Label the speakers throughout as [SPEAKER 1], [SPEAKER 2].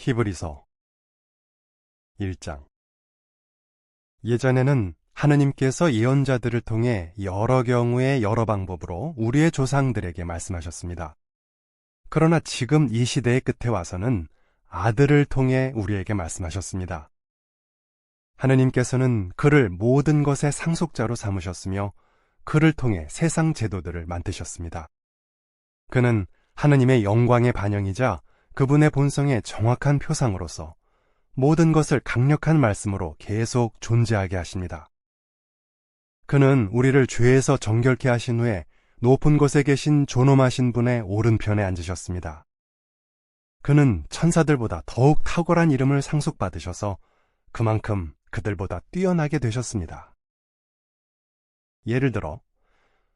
[SPEAKER 1] 히브리서 1장. 예전에는 하느님께서 예언자들을 통해 여러 경우에 여러 방법으로 우리의 조상들에게 말씀하셨습니다. 그러나 지금 이 시대의 끝에 와서는 아들을 통해 우리에게 말씀하셨습니다. 하느님께서는 그를 모든 것의 상속자로 삼으셨으며 그를 통해 세상 제도들을 만드셨습니다. 그는 하느님의 영광의 반영이자 그분의 본성의 정확한 표상으로서 모든 것을 강력한 말씀으로 계속 존재하게 하십니다. 그는 우리를 죄에서 정결케 하신 후에 높은 곳에 계신 존엄하신 분의 오른편에 앉으셨습니다. 그는 천사들보다 더욱 탁월한 이름을 상속받으셔서 그만큼 그들보다 뛰어나게 되셨습니다. 예를 들어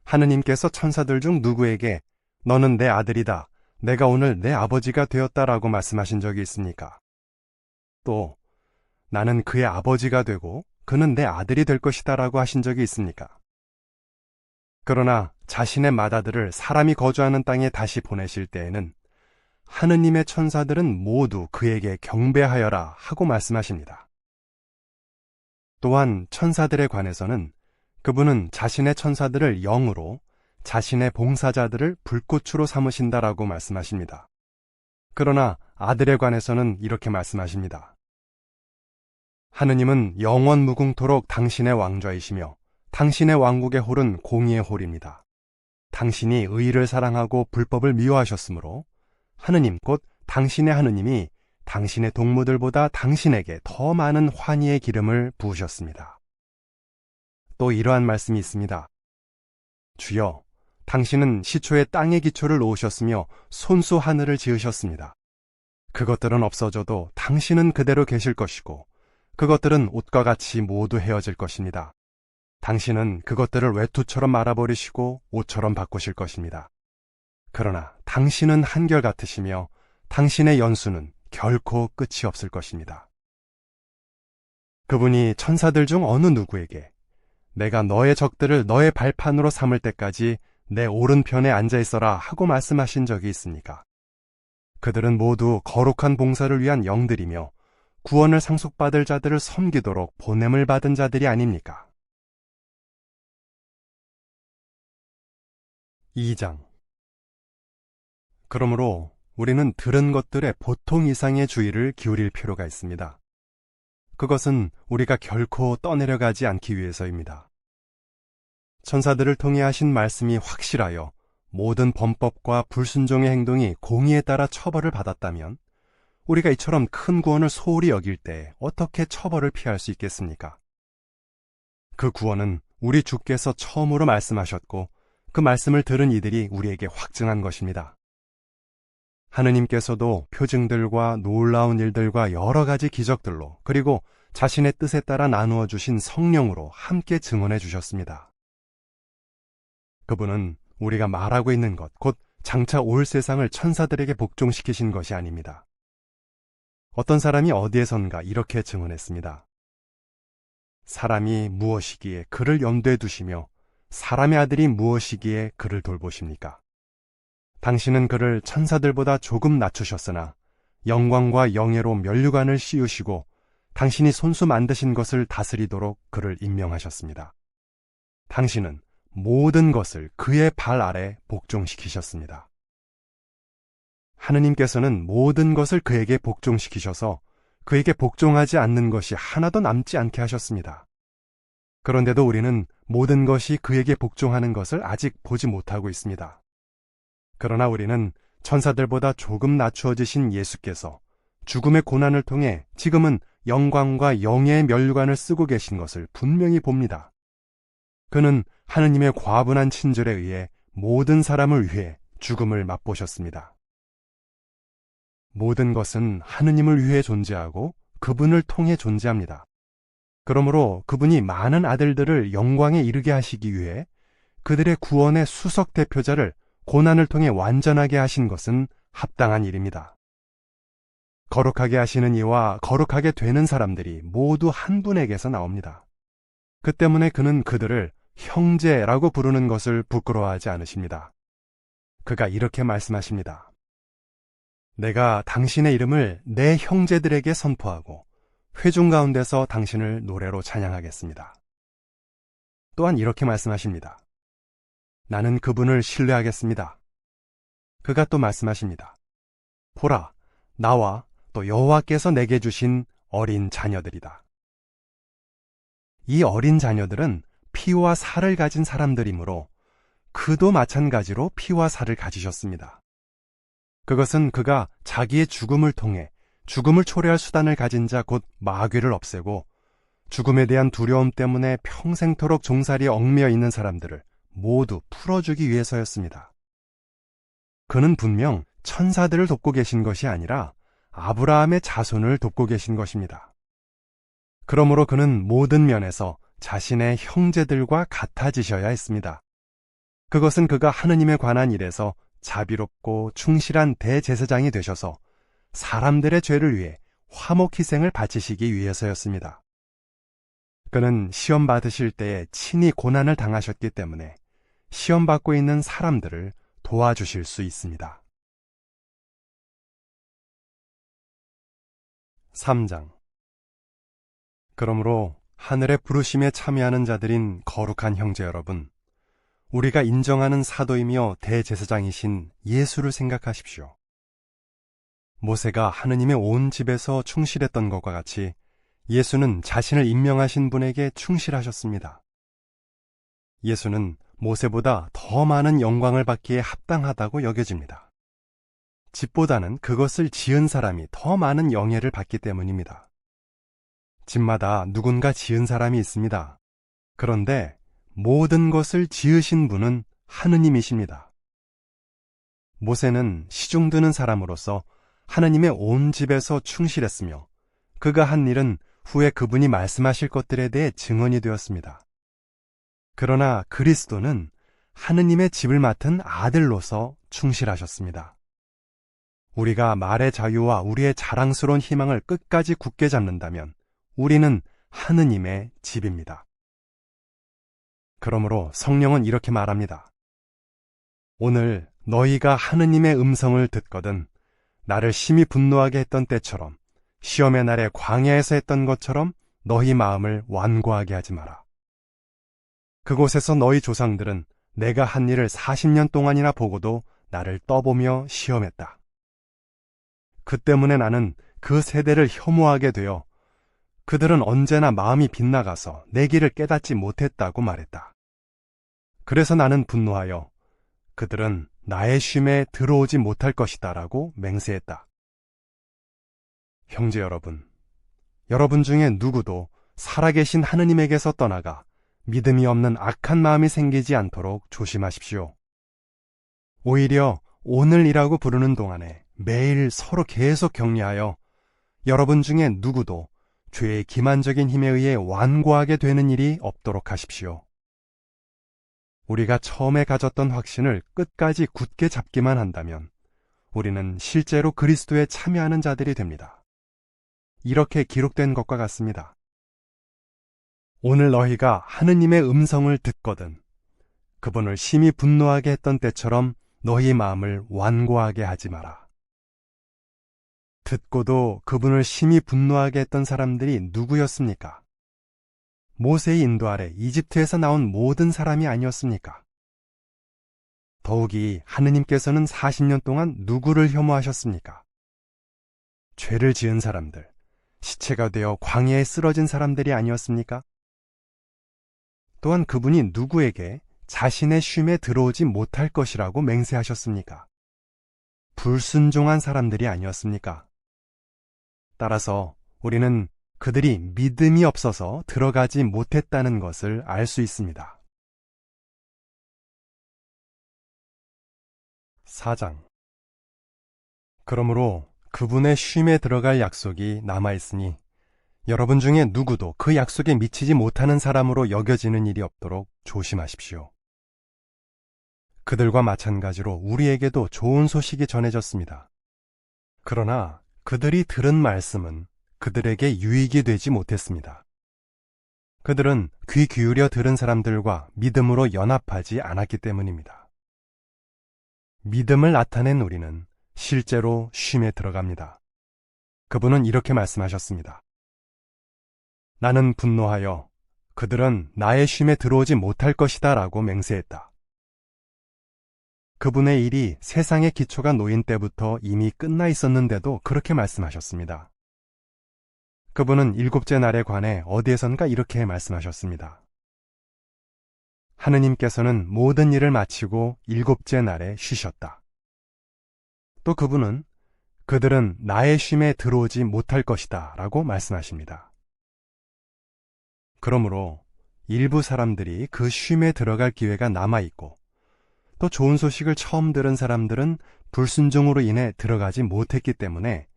[SPEAKER 1] 하느님께서 천사들 중 누구에게 너는 내 아들이다, 내가 오늘 내 아버지가 되었다라고 말씀하신 적이 있습니까? 또 나는 그의 아버지가 되고 그는 내 아들이 될 것이다라고 하신 적이 있습니까? 그러나 자신의 맏아들을 사람이 거주하는 땅에 다시 보내실 때에는 하느님의 천사들은 모두 그에게 경배하여라 하고 말씀하십니다. 또한 천사들에 관해서는 그분은 자신의 천사들을 영으로, 자신의 봉사자들을 불꽃으로 삼으신다라고 말씀하십니다. 그러나 아들에 관해서는 이렇게 말씀하십니다. 하느님은 영원 무궁토록 당신의 왕좌이시며 당신의 왕국의 홀은 공의의 홀입니다. 당신이 의를 사랑하고 불법을 미워하셨으므로 하느님 곧 당신의 하느님이 당신의 동무들보다 당신에게 더 많은 환희의 기름을 부으셨습니다. 또 이러한 말씀이 있습니다. 주여, 당신은 시초에 땅의 기초를 놓으셨으며 손수 하늘을 지으셨습니다. 그것들은 없어져도 당신은 그대로 계실 것이고 그것들은 옷과 같이 모두 헤어질 것입니다. 당신은 그것들을 외투처럼 말아버리시고 옷처럼 바꾸실 것입니다. 그러나 당신은 한결같으시며 당신의 연수는 결코 끝이 없을 것입니다. 그분이 천사들 중 어느 누구에게 내가 너의 적들을 너의 발판으로 삼을 때까지 내 오른편에 앉아있어라 하고 말씀하신 적이 있습니까? 그들은 모두 거룩한 봉사를 위한 영들이며 구원을 상속받을 자들을 섬기도록 보냄을 받은 자들이 아닙니까? 2장. 그러므로 우리는 들은 것들의 보통 이상의 주의를 기울일 필요가 있습니다. 그것은 우리가 결코 떠내려가지 않기 위해서입니다. 천사들을 통해 하신 말씀이 확실하여 모든 범법과 불순종의 행동이 공의에 따라 처벌을 받았다면 우리가 이처럼 큰 구원을 소홀히 여길 때 어떻게 처벌을 피할 수 있겠습니까? 그 구원은 우리 주께서 처음으로 말씀하셨고 그 말씀을 들은 이들이 우리에게 확증한 것입니다. 하느님께서도 표징들과 놀라운 일들과 여러 가지 기적들로 그리고 자신의 뜻에 따라 나누어 주신 성령으로 함께 증언해 주셨습니다. 그분은 우리가 말하고 있는 것, 곧 장차 올 세상을 천사들에게 복종시키신 것이 아닙니다. 어떤 사람이 어디에선가 이렇게 증언했습니다. 사람이 무엇이기에 그를 염두에 두시며 사람의 아들이 무엇이기에 그를 돌보십니까? 당신은 그를 천사들보다 조금 낮추셨으나 영광과 영예로 면류관을 씌우시고 당신이 손수 만드신 것을 다스리도록 그를 임명하셨습니다. 당신은 모든 것을 그의 발 아래 복종시키셨습니다. 하느님께서는 모든 것을 그에게 복종시키셔서 그에게 복종하지 않는 것이 하나도 남지 않게 하셨습니다. 그런데도 우리는 모든 것이 그에게 복종하는 것을 아직 보지 못하고 있습니다. 그러나 우리는 천사들보다 조금 낮추어지신 예수께서 죽음의 고난을 통해 지금은 영광과 영예의 면류관을 쓰고 계신 것을 분명히 봅니다. 그는 하느님의 과분한 친절에 의해 모든 사람을 위해 죽음을 맛보셨습니다. 모든 것은 하느님을 위해 존재하고 그분을 통해 존재합니다. 그러므로 그분이 많은 아들들을 영광에 이르게 하시기 위해 그들의 구원의 수석 대표자를 고난을 통해 완전하게 하신 것은 합당한 일입니다. 거룩하게 하시는 이와 거룩하게 되는 사람들이 모두 한 분에게서 나옵니다. 그 때문에 그는 그들을 형제라고 부르는 것을 부끄러워하지 않으십니다. 그가 이렇게 말씀하십니다. 내가 당신의 이름을 내 형제들에게 선포하고 회중 가운데서 당신을 노래로 찬양하겠습니다. 또한 이렇게 말씀하십니다. 나는 그분을 신뢰하겠습니다. 그가 또 말씀하십니다. 보라, 나와 또 여호와께서 내게 주신 어린 자녀들이다. 이 어린 자녀들은 피와 살을 가진 사람들이므로 그도 마찬가지로 피와 살을 가지셨습니다. 그것은 그가 자기의 죽음을 통해 죽음을 초래할 수단을 가진 자 곧 마귀를 없애고 죽음에 대한 두려움 때문에 평생토록 종살이에 얽매여 있는 사람들을 모두 풀어주기 위해서였습니다. 그는 분명 천사들을 돕고 계신 것이 아니라 아브라함의 자손을 돕고 계신 것입니다. 그러므로 그는 모든 면에서 자신의 형제들과 같아지셔야 했습니다. 그것은 그가 하느님에 관한 일에서 자비롭고 충실한 대제사장이 되셔서 사람들의 죄를 위해 화목 희생을 바치시기 위해서였습니다. 그는 시험 받으실 때에 친히 고난을 당하셨기 때문에 시험 받고 있는 사람들을 도와주실 수 있습니다. 3장. 그러므로 하늘의 부르심에 참여하는 자들인 거룩한 형제 여러분, 우리가 인정하는 사도이며 대제사장이신 예수를 생각하십시오. 모세가 하느님의 온 집에서 충실했던 것과 같이 예수는 자신을 임명하신 분에게 충실하셨습니다. 예수는 모세보다 더 많은 영광을 받기에 합당하다고 여겨집니다. 집보다는 그것을 지은 사람이 더 많은 영예를 받기 때문입니다. 집마다 누군가 지은 사람이 있습니다. 그런데 모든 것을 지으신 분은 하느님이십니다. 모세는 시중드는 사람으로서 하느님의 온 집에서 충실했으며 그가 한 일은 후에 그분이 말씀하실 것들에 대해 증언이 되었습니다. 그러나 그리스도는 하느님의 집을 맡은 아들로서 충실하셨습니다. 우리가 말의 자유와 우리의 자랑스러운 희망을 끝까지 굳게 잡는다면 우리는 하느님의 집입니다. 그러므로 성령은 이렇게 말합니다. 오늘 너희가 하느님의 음성을 듣거든 나를 심히 분노하게 했던 때처럼 시험의 날에 광야에서 했던 것처럼 너희 마음을 완고하게 하지 마라. 그곳에서 너희 조상들은 내가 한 일을 40년 동안이나 보고도 나를 떠보며 시험했다. 그 때문에 나는 그 세대를 혐오하게 되어 그들은 언제나 마음이 빗나가서 내 길을 깨닫지 못했다고 말했다. 그래서 나는 분노하여 그들은 나의 쉼에 들어오지 못할 것이다 라고 맹세했다. 형제 여러분, 여러분 중에 누구도 살아계신 하느님에게서 떠나가 믿음이 없는 악한 마음이 생기지 않도록 조심하십시오. 오히려 오늘이라고 부르는 동안에 매일 서로 계속 격려하여 여러분 중에 누구도 죄의 기만적인 힘에 의해 완고하게 되는 일이 없도록 하십시오. 우리가 처음에 가졌던 확신을 끝까지 굳게 잡기만 한다면 우리는 실제로 그리스도에 참여하는 자들이 됩니다. 이렇게 기록된 것과 같습니다. 오늘 너희가 하느님의 음성을 듣거든 그분을 심히 분노하게 했던 때처럼 너희 마음을 완고하게 하지 마라. 듣고도 그분을 심히 분노하게 했던 사람들이 누구였습니까? 모세의 인도 아래 이집트에서 나온 모든 사람이 아니었습니까? 더욱이 하느님께서는 40년 동안 누구를 혐오하셨습니까? 죄를 지은 사람들, 시체가 되어 광야에 쓰러진 사람들이 아니었습니까? 또한 그분이 누구에게 자신의 쉼에 들어오지 못할 것이라고 맹세하셨습니까? 불순종한 사람들이 아니었습니까? 따라서 우리는 그들이 믿음이 없어서 들어가지 못했다는 것을 알 수 있습니다. 4장. 그러므로 그분의 쉼에 들어갈 약속이 남아있으니 여러분 중에 누구도 그 약속에 미치지 못하는 사람으로 여겨지는 일이 없도록 조심하십시오. 그들과 마찬가지로 우리에게도 좋은 소식이 전해졌습니다. 그러나 그들이 들은 말씀은 그들에게 유익이 되지 못했습니다. 그들은 귀 기울여 들은 사람들과 믿음으로 연합하지 않았기 때문입니다. 믿음을 나타낸 우리는 실제로 쉼에 들어갑니다. 그분은 이렇게 말씀하셨습니다. 나는 분노하여 그들은 나의 쉼에 들어오지 못할 것이다 라고 맹세했다. 그분의 일이 세상의 기초가 놓인 때부터 이미 끝나 있었는데도 그렇게 말씀하셨습니다. 그분은 일곱째 날에 관해 어디에선가 이렇게 말씀하셨습니다. 하느님께서는 모든 일을 마치고 일곱째 날에 쉬셨다. 또 그분은 그들은 나의 쉼에 들어오지 못할 것이다 라고 말씀하십니다. 그러므로 일부 사람들이 그 쉼에 들어갈 기회가 남아있고 또 좋은 소식을 처음 들은 사람들은 불순종으로 인해 들어가지 못했기 때문에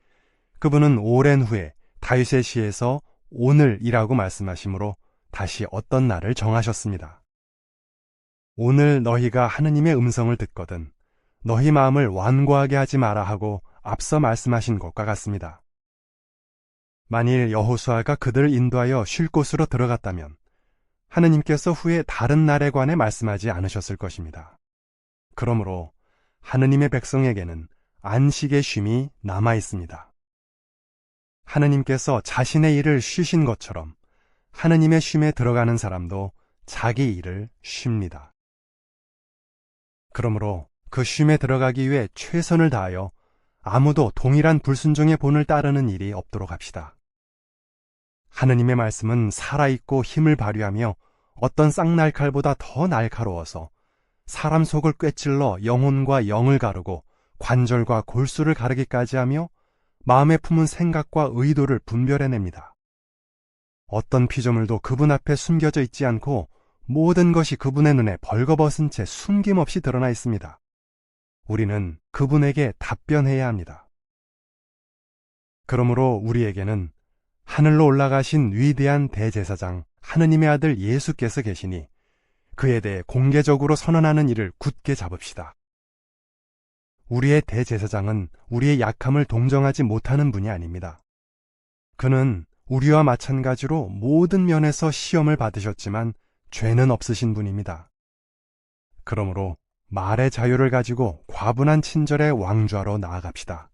[SPEAKER 1] 그분은 오랜 후에 다윗의 시에서 오늘이라고 말씀하시므로 다시 어떤 날을 정하셨습니다. 오늘 너희가 하느님의 음성을 듣거든 너희 마음을 완고하게 하지 마라 하고 앞서 말씀하신 것과 같습니다. 만일 여호수아가 그들을 인도하여 쉴 곳으로 들어갔다면 하느님께서 후에 다른 날에 관해 말씀하지 않으셨을 것입니다. 그러므로 하느님의 백성에게는 안식의 쉼이 남아 있습니다. 하느님께서 자신의 일을 쉬신 것처럼 하느님의 쉼에 들어가는 사람도 자기 일을 쉽니다. 그러므로 그 쉼에 들어가기 위해 최선을 다하여 아무도 동일한 불순종의 본을 따르는 일이 없도록 합시다. 하느님의 말씀은 살아있고 힘을 발휘하며 어떤 쌍날칼보다 더 날카로워서 사람 속을 꿰찔러 영혼과 영을 가르고 관절과 골수를 가르기까지 하며 마음에 품은 생각과 의도를 분별해냅니다. 어떤 피조물도 그분 앞에 숨겨져 있지 않고 모든 것이 그분의 눈에 벌거벗은 채 숨김없이 드러나 있습니다. 우리는 그분에게 답변해야 합니다. 그러므로 우리에게는 하늘로 올라가신 위대한 대제사장 하느님의 아들 예수께서 계시니 그에 대해 공개적으로 선언하는 일을 굳게 잡읍시다. 우리의 대제사장은 우리의 약함을 동정하지 못하는 분이 아닙니다. 그는 우리와 마찬가지로 모든 면에서 시험을 받으셨지만 죄는 없으신 분입니다. 그러므로 말의 자유를 가지고 과분한 친절의 왕좌로 나아갑시다.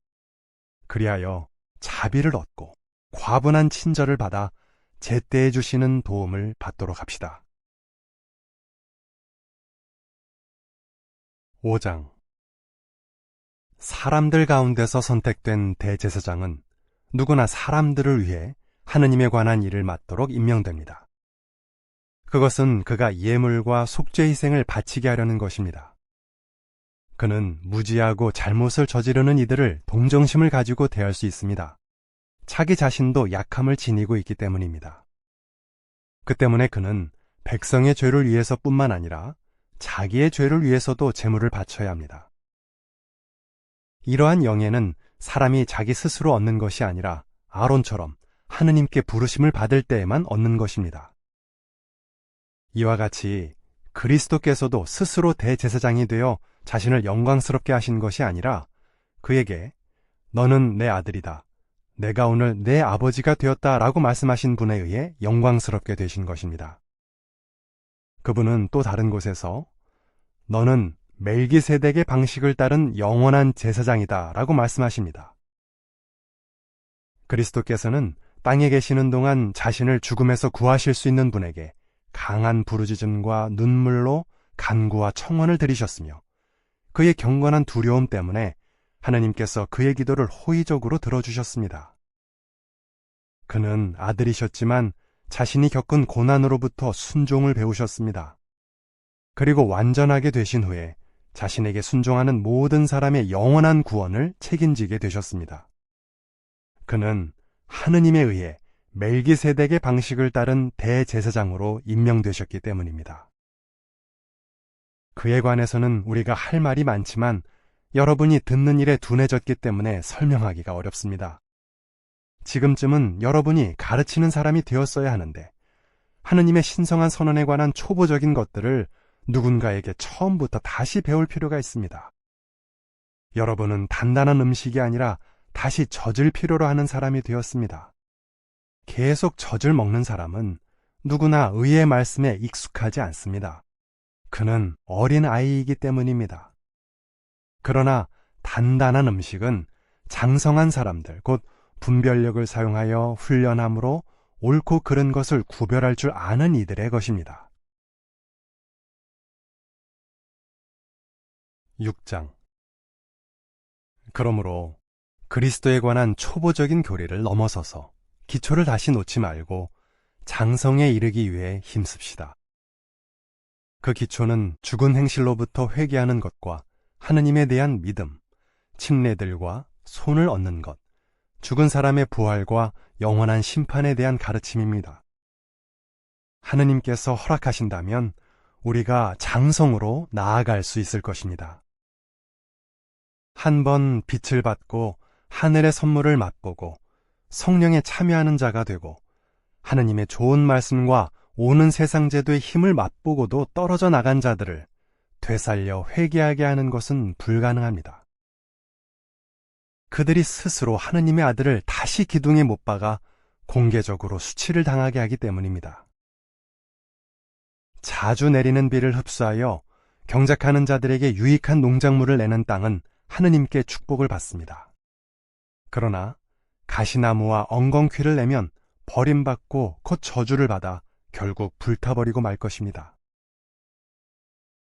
[SPEAKER 1] 그리하여 자비를 얻고 과분한 친절을 받아 제때에 주시는 도움을 받도록 합시다. 5장 사람들 가운데서 선택된 대제사장은 누구나 사람들을 위해 하느님에 관한 일을 맡도록 임명됩니다. 그것은 그가 예물과 속죄 희생을 바치게 하려는 것입니다. 그는 무지하고 잘못을 저지르는 이들을 동정심을 가지고 대할 수 있습니다. 자기 자신도 약함을 지니고 있기 때문입니다. 그 때문에 그는 백성의 죄를 위해서뿐만 아니라 자기의 죄를 위해서도 제물을 바쳐야 합니다. 이러한 영예는 사람이 자기 스스로 얻는 것이 아니라 아론처럼 하느님께 부르심을 받을 때에만 얻는 것입니다. 이와 같이 그리스도께서도 스스로 대제사장이 되어 자신을 영광스럽게 하신 것이 아니라 그에게 너는 내 아들이다. 내가 오늘 내 아버지가 되었다 라고 말씀하신 분에 의해 영광스럽게 되신 것입니다. 그분은 또 다른 곳에서 너는 멜기세덱의 방식을 따른 영원한 제사장이다 라고 말씀하십니다. 그리스도께서는 땅에 계시는 동안 자신을 죽음에서 구하실 수 있는 분에게 강한 부르짖음과 눈물로 간구와 청원을 드리셨으며 그의 경건한 두려움 때문에 하느님께서 그의 기도를 호의적으로 들어주셨습니다. 그는 아들이셨지만 자신이 겪은 고난으로부터 순종을 배우셨습니다. 그리고 완전하게 되신 후에 자신에게 순종하는 모든 사람의 영원한 구원을 책임지게 되셨습니다. 그는 하느님에 의해 멜기세덱의 방식을 따른 대제사장으로 임명되셨기 때문입니다. 그에 관해서는 우리가 할 말이 많지만 여러분이 듣는 일에 둔해졌기 때문에 설명하기가 어렵습니다. 지금쯤은 여러분이 가르치는 사람이 되었어야 하는데 하느님의 신성한 선언에 관한 초보적인 것들을 누군가에게 처음부터 다시 배울 필요가 있습니다. 여러분은 단단한 음식이 아니라 다시 젖을 필요로 하는 사람이 되었습니다. 계속 젖을 먹는 사람은 누구나 의의 말씀에 익숙하지 않습니다. 그는 어린 아이이기 때문입니다. 그러나 단단한 음식은 장성한 사람들, 곧 분별력을 사용하여 훈련함으로 옳고 그른 것을 구별할 줄 아는 이들의 것입니다. 6장. 그러므로 그리스도에 관한 초보적인 교리를 넘어서서 기초를 다시 놓지 말고 장성에 이르기 위해 힘씁시다. 그 기초는 죽은 행실로부터 회개하는 것과 하느님에 대한 믿음, 침례들과 손을 얻는 것, 죽은 사람의 부활과 영원한 심판에 대한 가르침입니다. 하느님께서 허락하신다면 우리가 장성으로 나아갈 수 있을 것입니다. 한번 빛을 받고 하늘의 선물을 맛보고 성령에 참여하는 자가 되고 하느님의 좋은 말씀과 오는 세상 제도의 힘을 맛보고도 떨어져 나간 자들을 되살려 회개하게 하는 것은 불가능합니다. 그들이 스스로 하느님의 아들을 다시 기둥에 못 박아 공개적으로 수치를 당하게 하기 때문입니다. 자주 내리는 비를 흡수하여 경작하는 자들에게 유익한 농작물을 내는 땅은 하느님께 축복을 받습니다. 그러나 가시나무와 엉겅퀴를 내면 버림받고 곧 저주를 받아 결국 불타버리고 말 것입니다.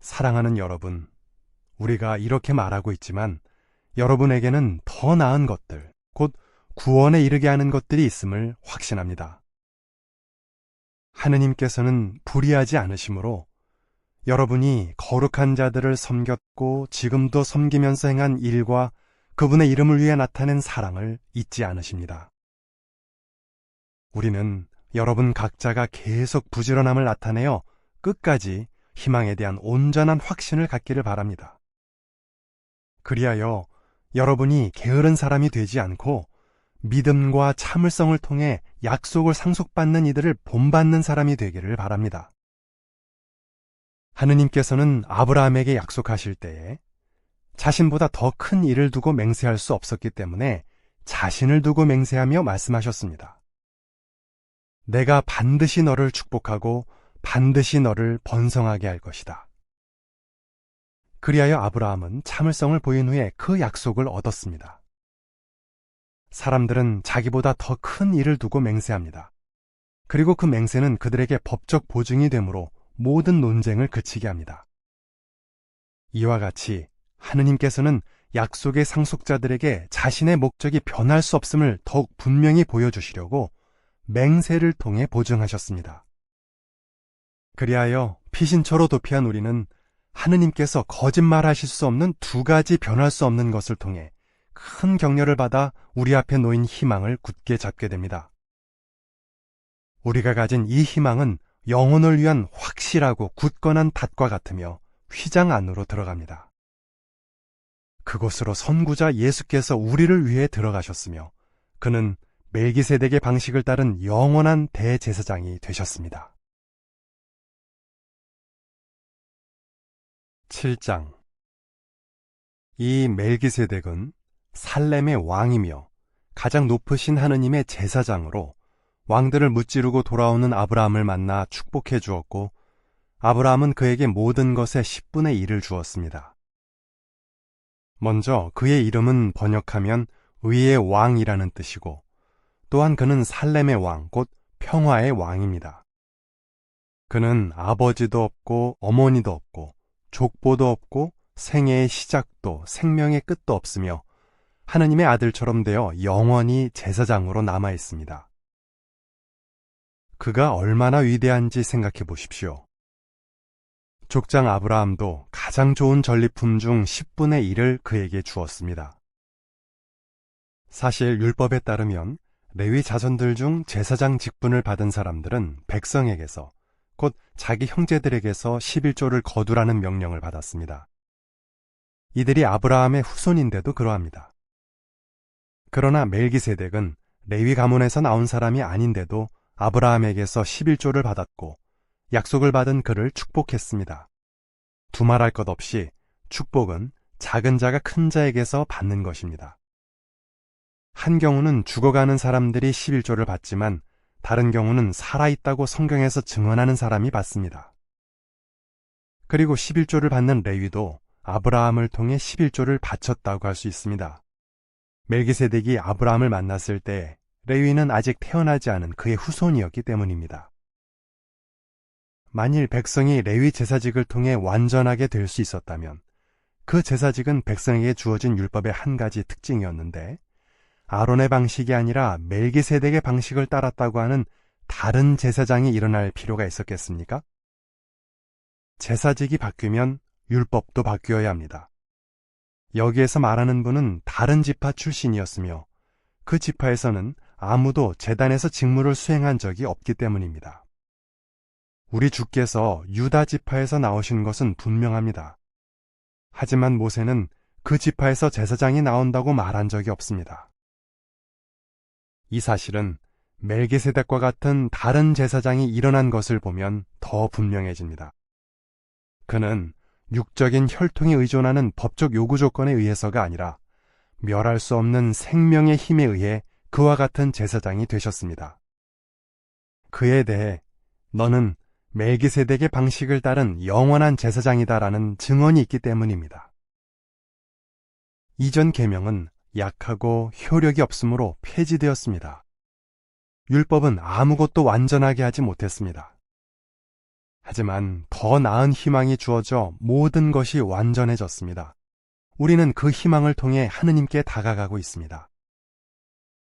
[SPEAKER 1] 사랑하는 여러분, 우리가 이렇게 말하고 있지만 여러분에게는 더 나은 것들, 곧 구원에 이르게 하는 것들이 있음을 확신합니다. 하느님께서는 불의하지 않으시므로 여러분이 거룩한 자들을 섬겼고 지금도 섬기면서 행한 일과 그분의 이름을 위해 나타낸 사랑을 잊지 않으십니다. 우리는 여러분 각자가 계속 부지런함을 나타내어 끝까지 희망에 대한 온전한 확신을 갖기를 바랍니다. 그리하여 여러분이 게으른 사람이 되지 않고 믿음과 참을성을 통해 약속을 상속받는 이들을 본받는 사람이 되기를 바랍니다. 하느님께서는 아브라함에게 약속하실 때에 자신보다 더 큰 일을 두고 맹세할 수 없었기 때문에 자신을 두고 맹세하며 말씀하셨습니다. 내가 반드시 너를 축복하고 반드시 너를 번성하게 할 것이다. 그리하여 아브라함은 참을성을 보인 후에 그 약속을 얻었습니다. 사람들은 자기보다 더 큰 일을 두고 맹세합니다. 그리고 그 맹세는 그들에게 법적 보증이 되므로 모든 논쟁을 그치게 합니다. 이와 같이 하느님께서는 약속의 상속자들에게 자신의 목적이 변할 수 없음을 더욱 분명히 보여주시려고 맹세를 통해 보증하셨습니다. 그리하여 피신처로 도피한 우리는 하느님께서 거짓말하실 수 없는 두 가지 변할 수 없는 것을 통해 큰 격려를 받아 우리 앞에 놓인 희망을 굳게 잡게 됩니다. 우리가 가진 이 희망은 영혼을 위한 확실하고 굳건한 닷과 같으며 휘장 안으로 들어갑니다. 그곳으로 선구자 예수께서 우리를 위해 들어가셨으며 그는 멜기세덱의 방식을 따른 영원한 대제사장이 되셨습니다. 7장. 이 멜기세덱은 살렘의 왕이며 가장 높으신 하느님의 제사장으로 왕들을 무찌르고 돌아오는 아브라함을 만나 축복해 주었고 아브라함은 그에게 모든 것의 10분의 1을 주었습니다. 먼저 그의 이름은 번역하면 의의 왕이라는 뜻이고 또한 그는 살렘의 왕, 곧 평화의 왕입니다. 그는 아버지도 없고 어머니도 없고 족보도 없고 생애의 시작도 생명의 끝도 없으며 하느님의 아들처럼 되어 영원히 제사장으로 남아 있습니다. 그가 얼마나 위대한지 생각해 보십시오. 족장 아브라함도 가장 좋은 전리품 중 10분의 1을 그에게 주었습니다. 사실 율법에 따르면 레위 자손들 중 제사장 직분을 받은 사람들은 백성에게서 곧 자기 형제들에게서 11조를 거두라는 명령을 받았습니다. 이들이 아브라함의 후손인데도 그러합니다. 그러나 멜기세덱은 레위 가문에서 나온 사람이 아닌데도 아브라함에게서 11조를 받았고 약속을 받은 그를 축복했습니다. 두말할 것 없이 축복은 작은 자가 큰 자에게서 받는 것입니다. 한 경우는 죽어가는 사람들이 11조를 받지만 다른 경우는 살아있다고 성경에서 증언하는 사람이 받습니다. 그리고 11조를 받는 레위도 아브라함을 통해 11조를 바쳤다고 할 수 있습니다. 멜기세덱이 아브라함을 만났을 때 레위는 아직 태어나지 않은 그의 후손이었기 때문입니다. 만일 백성이 레위 제사직을 통해 완전하게 될 수 있었다면 그 제사직은 백성에게 주어진 율법의 한 가지 특징이었는데 아론의 방식이 아니라 멜기세덱의 방식을 따랐다고 하는 다른 제사장이 일어날 필요가 있었겠습니까? 제사직이 바뀌면 율법도 바뀌어야 합니다. 여기에서 말하는 분은 다른 지파 출신이었으며 그 지파에서는 아무도 제단에서 직무를 수행한 적이 없기 때문입니다. 우리 주께서 유다 지파에서 나오신 것은 분명합니다. 하지만 모세는 그 지파에서 제사장이 나온다고 말한 적이 없습니다. 이 사실은 멜기세덱과 같은 다른 제사장이 일어난 것을 보면 더 분명해집니다. 그는 육적인 혈통에 의존하는 법적 요구 조건에 의해서가 아니라 멸할 수 없는 생명의 힘에 의해 그와 같은 제사장이 되셨습니다. 그에 대해 너는 멜기세덱의 방식을 따른 영원한 제사장이다라는 증언이 있기 때문입니다. 이전 계명은 약하고 효력이 없으므로 폐지되었습니다. 율법은 아무것도 완전하게 하지 못했습니다. 하지만 더 나은 희망이 주어져 모든 것이 완전해졌습니다. 우리는 그 희망을 통해 하느님께 다가가고 있습니다.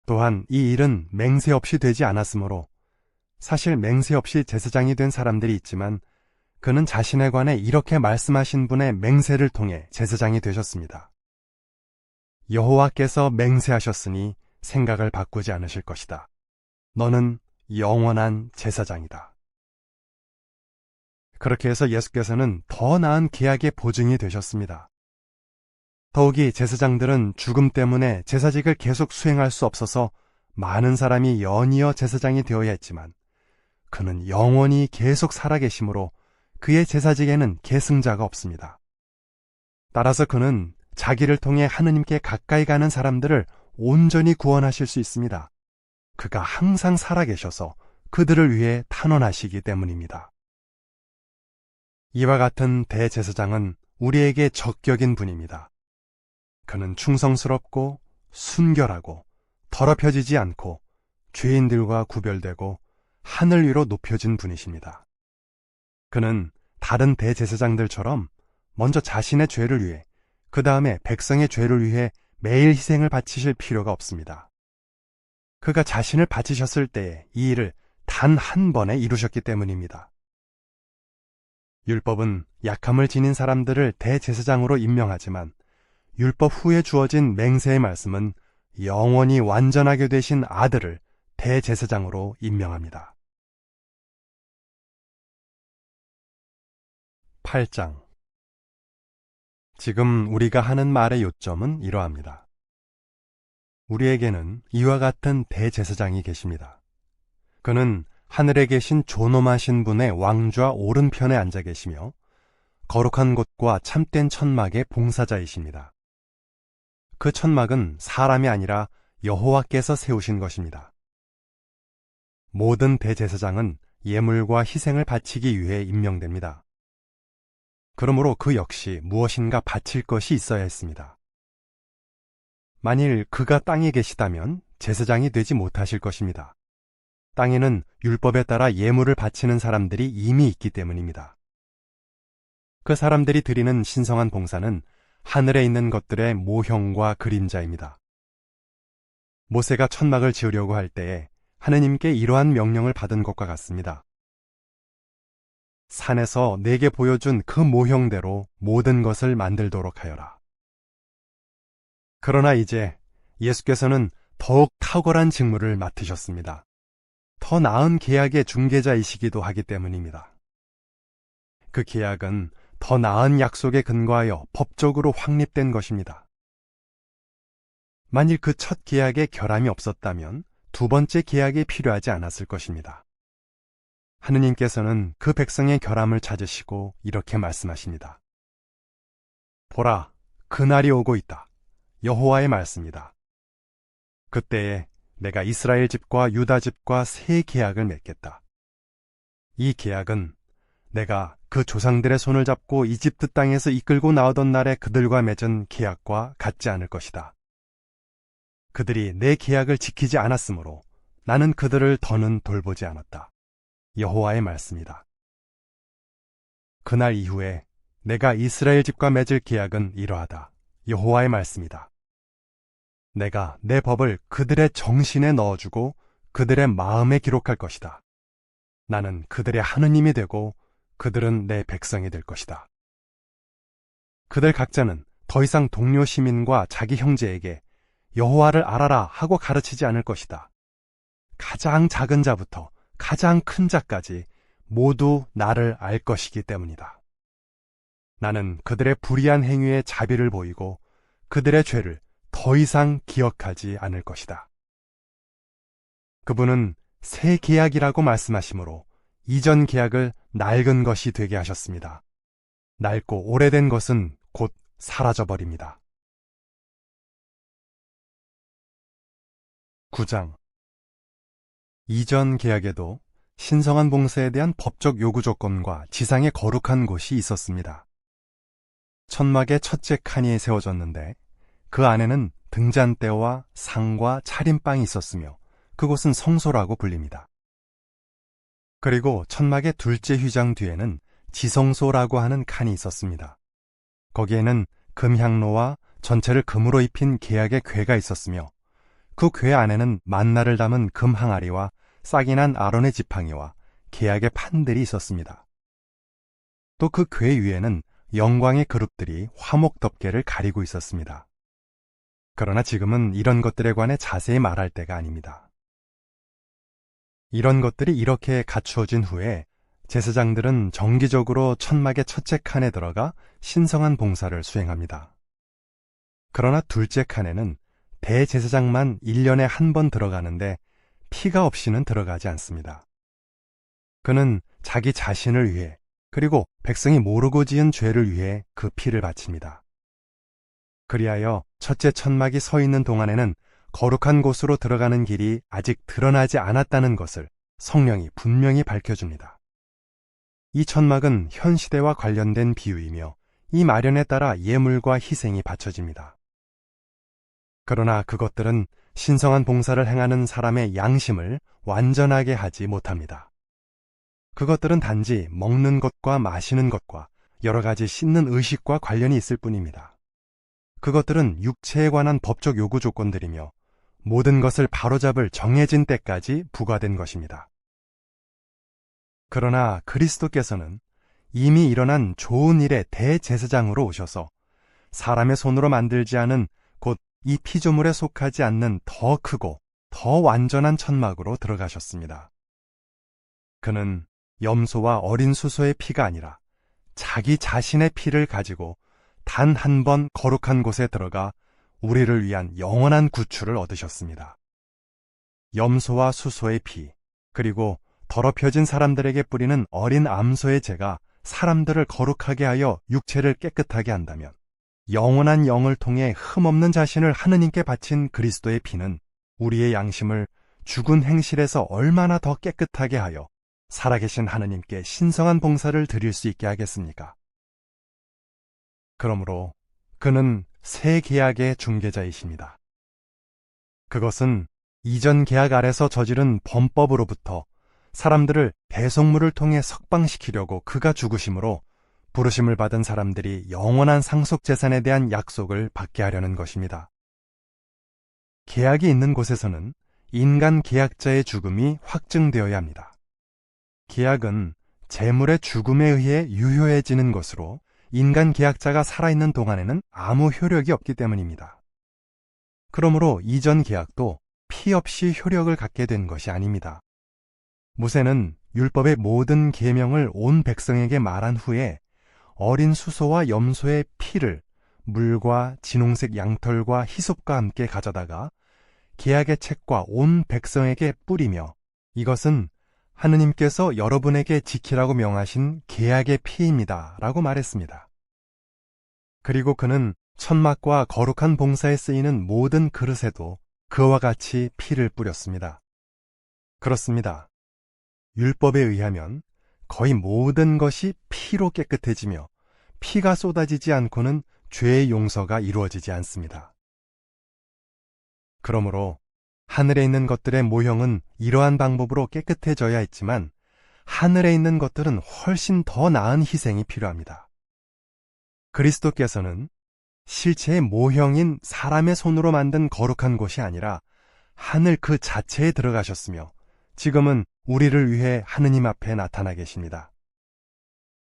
[SPEAKER 1] 또한 이 일은 맹세 없이 되지 않았으므로 사실 맹세 없이 제사장이 된 사람들이 있지만 그는 자신에 관해 이렇게 말씀하신 분의 맹세를 통해 제사장이 되셨습니다. 여호와께서 맹세하셨으니 생각을 바꾸지 않으실 것이다. 너는 영원한 제사장이다. 그렇게 해서 예수께서는 더 나은 계약의 보증이 되셨습니다. 더욱이 제사장들은 죽음 때문에 제사직을 계속 수행할 수 없어서 많은 사람이 연이어 제사장이 되어야 했지만 그는 영원히 계속 살아계심으로 그의 제사직에는 계승자가 없습니다. 따라서 그는 자기를 통해 하느님께 가까이 가는 사람들을 온전히 구원하실 수 있습니다. 그가 항상 살아계셔서 그들을 위해 탄원하시기 때문입니다. 이와 같은 대제사장은 우리에게 적격인 분입니다. 그는 충성스럽고 순결하고 더럽혀지지 않고 죄인들과 구별되고 하늘 위로 높여진 분이십니다. 그는 다른 대제사장들처럼 먼저 자신의 죄를 위해 그 다음에 백성의 죄를 위해 매일 희생을 바치실 필요가 없습니다. 그가 자신을 바치셨을 때에 이 일을 단 한 번에 이루셨기 때문입니다. 율법은 약함을 지닌 사람들을 대제사장으로 임명하지만 율법 후에 주어진 맹세의 말씀은 영원히 완전하게 되신 아들을 대제사장으로 임명합니다. 8장. 지금 우리가 하는 말의 요점은 이러합니다. 우리에게는 이와 같은 대제사장이 계십니다. 그는 하늘에 계신 존엄하신 분의 왕좌 오른편에 앉아 계시며 거룩한 곳과 참된 천막의 봉사자이십니다. 그 천막은 사람이 아니라 여호와께서 세우신 것입니다. 모든 대제사장은 예물과 희생을 바치기 위해 임명됩니다. 그러므로 그 역시 무엇인가 바칠 것이 있어야 했습니다. 만일 그가 땅에 계시다면 제사장이 되지 못하실 것입니다. 땅에는 율법에 따라 예물을 바치는 사람들이 이미 있기 때문입니다. 그 사람들이 드리는 신성한 봉사는 하늘에 있는 것들의 모형과 그림자입니다. 모세가 천막을 지으려고 할 때에 하느님께 이러한 명령을 받은 것과 같습니다. 산에서 내게 보여준 그 모형대로 모든 것을 만들도록 하여라. 그러나 이제 예수께서는 더욱 탁월한 직무를 맡으셨습니다. 더 나은 계약의 중개자이시기도 하기 때문입니다. 그 계약은 더 나은 약속에 근거하여 법적으로 확립된 것입니다. 만일 그 첫 계약에 결함이 없었다면 두 번째 계약이 필요하지 않았을 것입니다. 하느님께서는 그 백성의 결함을 찾으시고 이렇게 말씀하십니다. 보라, 그날이 오고 있다. 여호와의 말씀이다. 그때에 내가 이스라엘 집과 유다 집과 새 계약을 맺겠다. 이 계약은 내가 그 조상들의 손을 잡고 이집트 땅에서 이끌고 나오던 날에 그들과 맺은 계약과 같지 않을 것이다. 그들이 내 계약을 지키지 않았으므로 나는 그들을 더는 돌보지 않았다. 여호와의 말씀이다. 그날 이후에 내가 이스라엘 집과 맺을 계약은 이러하다. 여호와의 말씀이다. 내가 내 법을 그들의 정신에 넣어주고 그들의 마음에 기록할 것이다. 나는 그들의 하느님이 되고 그들은 내 백성이 될 것이다. 그들 각자는 더 이상 동료 시민과 자기 형제에게 여호와를 알아라 하고 가르치지 않을 것이다. 가장 작은 자부터 가장 큰 자까지 모두 나를 알 것이기 때문이다. 나는 그들의 불의한 행위에 자비를 보이고 그들의 죄를 더 이상 기억하지 않을 것이다. 그분은 새 계약이라고 말씀하시므로 이전 계약을 낡은 것이 되게 하셨습니다. 낡고 오래된 것은 곧 사라져버립니다. 9장. 이전 계약에도 신성한 봉사에 대한 법적 요구 조건과 지상의 거룩한 곳이 있었습니다. 천막의 첫째 칸이 세워졌는데 그 안에는 등잔대와 상과 차림방이 있었으며 그곳은 성소라고 불립니다. 그리고 천막의 둘째 휘장 뒤에는 지성소라고 하는 칸이 있었습니다. 거기에는 금향로와 전체를 금으로 입힌 계약의 궤가 있었으며 그 궤 안에는 만나를 담은 금 항아리와 싹이 난 아론의 지팡이와 계약의 판들이 있었습니다. 또 그 궤 위에는 영광의 그룹들이 화목 덮개를 가리고 있었습니다. 그러나 지금은 이런 것들에 관해 자세히 말할 때가 아닙니다. 이런 것들이 이렇게 갖추어진 후에 제사장들은 정기적으로 천막의 첫째 칸에 들어가 신성한 봉사를 수행합니다. 그러나 둘째 칸에는 대제사장만 1년에 한 번 들어가는데 피가 없이는 들어가지 않습니다. 그는 자기 자신을 위해 그리고 백성이 모르고 지은 죄를 위해 그 피를 바칩니다. 그리하여 첫째 천막이 서 있는 동안에는 거룩한 곳으로 들어가는 길이 아직 드러나지 않았다는 것을 성령이 분명히 밝혀줍니다. 이 천막은 현 시대와 관련된 비유이며 이 마련에 따라 예물과 희생이 바쳐집니다. 그러나 그것들은 신성한 봉사를 행하는 사람의 양심을 완전하게 하지 못합니다. 그것들은 단지 먹는 것과 마시는 것과 여러 가지 씻는 의식과 관련이 있을 뿐입니다. 그것들은 육체에 관한 법적 요구 조건들이며 모든 것을 바로잡을 정해진 때까지 부과된 것입니다. 그러나 그리스도께서는 이미 일어난 좋은 일의 대제사장으로 오셔서 사람의 손으로 만들지 않은 곧 이 피조물에 속하지 않는 더 크고 더 완전한 천막으로 들어가셨습니다. 그는 염소와 어린 수소의 피가 아니라 자기 자신의 피를 가지고 단 한 번 거룩한 곳에 들어가 우리를 위한 영원한 구출을 얻으셨습니다. 염소와 수소의 피, 그리고 더럽혀진 사람들에게 뿌리는 어린 암소의 죄가 사람들을 거룩하게 하여 육체를 깨끗하게 한다면 영원한 영을 통해 흠없는 자신을 하느님께 바친 그리스도의 피는 우리의 양심을 죽은 행실에서 얼마나 더 깨끗하게 하여 살아계신 하느님께 신성한 봉사를 드릴 수 있게 하겠습니까? 그러므로 그는 새 계약의 중개자이십니다. 그것은 이전 계약 아래서 저지른 범법으로부터 사람들을 대속물을 통해 석방시키려고 그가 죽으심으로 부르심을 받은 사람들이 영원한 상속재산에 대한 약속을 받게 하려는 것입니다. 계약이 있는 곳에서는 인간 계약자의 죽음이 확증되어야 합니다. 계약은 재물의 죽음에 의해 유효해지는 것으로 인간 계약자가 살아있는 동안에는 아무 효력이 없기 때문입니다. 그러므로 이전 계약도 피 없이 효력을 갖게 된 것이 아닙니다. 모세는 율법의 모든 계명을 온 백성에게 말한 후에 어린 수소와 염소의 피를 물과 진홍색 양털과 히솝과 함께 가져다가 계약의 책과 온 백성에게 뿌리며 이것은 하느님께서 여러분에게 지키라고 명하신 계약의 피입니다 라고 말했습니다. 그리고 그는 천막과 거룩한 봉사에 쓰이는 모든 그릇에도 그와 같이 피를 뿌렸습니다. 그렇습니다. 율법에 의하면 거의 모든 것이 피로 깨끗해지며 피가 쏟아지지 않고는 죄의 용서가 이루어지지 않습니다. 그러므로 하늘에 있는 것들의 모형은 이러한 방법으로 깨끗해져야 했지만 하늘에 있는 것들은 훨씬 더 나은 희생이 필요합니다. 그리스도께서는 실체의 모형인 사람의 손으로 만든 거룩한 곳이 아니라 하늘 그 자체에 들어가셨으며 지금은 우리를 위해 하느님 앞에 나타나 계십니다.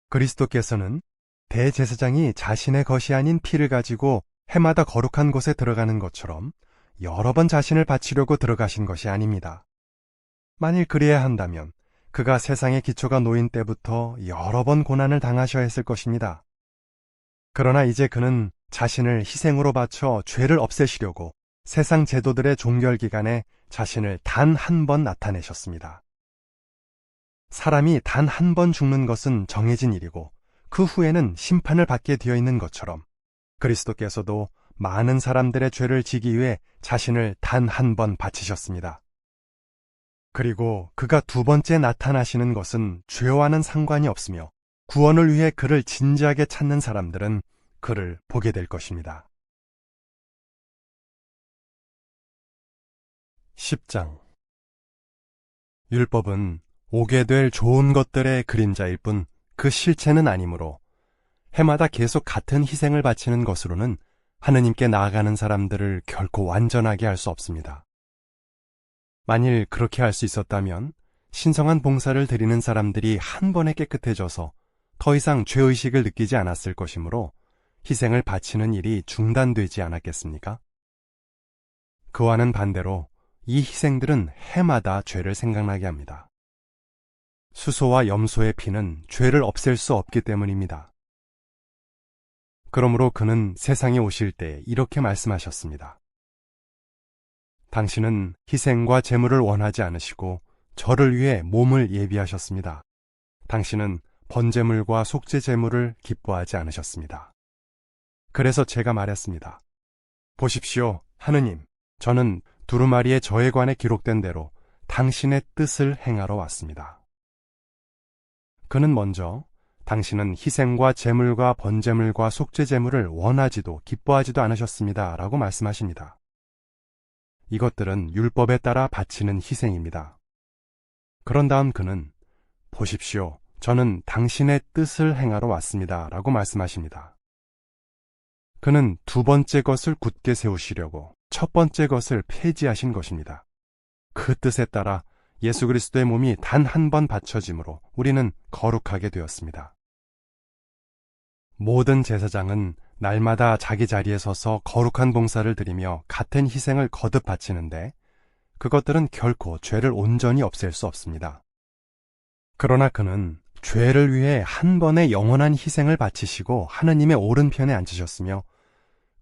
[SPEAKER 1] 그리스도께서는 대제사장이 자신의 것이 아닌 피를 가지고 해마다 거룩한 곳에 들어가는 것처럼 여러 번 자신을 바치려고 들어가신 것이 아닙니다. 만일 그래야 한다면 그가 세상의 기초가 놓인 때부터 여러 번 고난을 당하셔야 했을 것입니다. 그러나 이제 그는 자신을 희생으로 바쳐 죄를 없애시려고 세상 제도들의 종결기간에 자신을 단 한 번 나타내셨습니다. 사람이 단 한 번 죽는 것은 정해진 일이고 그 후에는 심판을 받게 되어 있는 것처럼 그리스도께서도 많은 사람들의 죄를 지기 위해 자신을 단 한 번 바치셨습니다. 그리고 그가 두 번째 나타나시는 것은 죄와는 상관이 없으며 구원을 위해 그를 진지하게 찾는 사람들은 그를 보게 될 것입니다. 10장 율법은 오게 될 좋은 것들의 그림자일 뿐 그 실체는 아니므로 해마다 계속 같은 희생을 바치는 것으로는 하느님께 나아가는 사람들을 결코 완전하게 할 수 없습니다. 만일 그렇게 할 수 있었다면 신성한 봉사를 드리는 사람들이 한 번에 깨끗해져서 더 이상 죄의식을 느끼지 않았을 것이므로 희생을 바치는 일이 중단되지 않았겠습니까? 그와는 반대로 이 희생들은 해마다 죄를 생각나게 합니다. 수소와 염소의 피는 죄를 없앨 수 없기 때문입니다. 그러므로 그는 세상에 오실 때 이렇게 말씀하셨습니다. 당신은 희생과 제물을 원하지 않으시고 저를 위해 몸을 예비하셨습니다. 당신은 번제물과 속죄 제물을 기뻐하지 않으셨습니다. 그래서 제가 말했습니다. 보십시오, 하느님, 저는 두루마리의 저에 관해 기록된 대로 당신의 뜻을 행하러 왔습니다. 그는 먼저 당신은 희생과 제물과 번제물과 속죄 제물을 원하지도 기뻐하지도 않으셨습니다. 라고 말씀하십니다. 이것들은 율법에 따라 바치는 희생입니다. 그런 다음 그는 보십시오, 저는 당신의 뜻을 행하러 왔습니다. 라고 말씀하십니다. 그는 두 번째 것을 굳게 세우시려고 첫 번째 것을 폐지하신 것입니다. 그 뜻에 따라 예수 그리스도의 몸이 단 한 번 바쳐짐으로 우리는 거룩하게 되었습니다. 모든 제사장은 날마다 자기 자리에 서서 거룩한 봉사를 드리며 같은 희생을 거듭 바치는데 그것들은 결코 죄를 온전히 없앨 수 없습니다. 그러나 그는 죄를 위해 한 번의 영원한 희생을 바치시고 하느님의 오른편에 앉으셨으며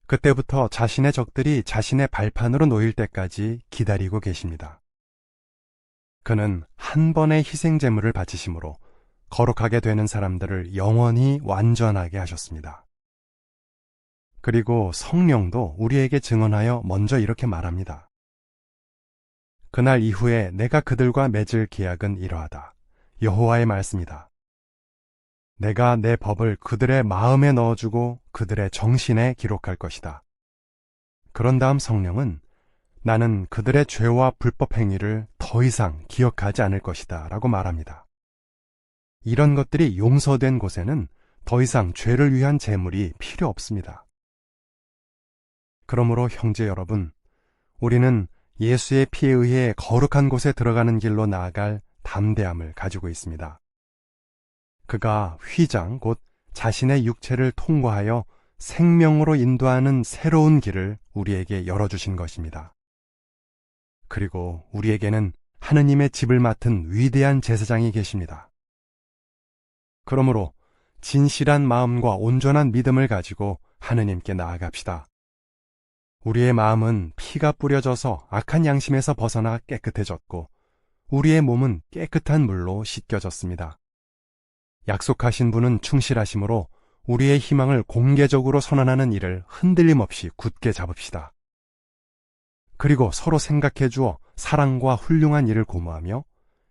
[SPEAKER 1] 그때부터 자신의 적들이 자신의 발판으로 놓일 때까지 기다리고 계십니다. 그는 한 번의 희생 제물을 바치심으로 거룩하게 되는 사람들을 영원히 완전하게 하셨습니다. 그리고 성령도 우리에게 증언하여 먼저 이렇게 말합니다. 그날 이후에 내가 그들과 맺을 계약은 이러하다. 여호와의 말씀이다. 내가 내 법을 그들의 마음에 넣어주고 그들의 정신에 기록할 것이다. 그런 다음 성령은 나는 그들의 죄와 불법 행위를 더 이상 기억하지 않을 것이다 라고 말합니다. 이런 것들이 용서된 곳에는 더 이상 죄를 위한 제물이 필요 없습니다. 그러므로 형제 여러분, 우리는 예수의 피에 의해 거룩한 곳에 들어가는 길로 나아갈 담대함을 가지고 있습니다. 그가 휘장 곧 자신의 육체를 통과하여 생명으로 인도하는 새로운 길을 우리에게 열어주신 것입니다. 그리고 우리에게는 하느님의 집을 맡은 위대한 제사장이 계십니다. 그러므로 진실한 마음과 온전한 믿음을 가지고 하느님께 나아갑시다. 우리의 마음은 피가 뿌려져서 악한 양심에서 벗어나 깨끗해졌고 우리의 몸은 깨끗한 물로 씻겨졌습니다. 약속하신 분은 충실하심으로 우리의 희망을 공개적으로 선언하는 일을 흔들림 없이 굳게 잡읍시다. 그리고 서로 생각해 주어 사랑과 훌륭한 일을 고무하며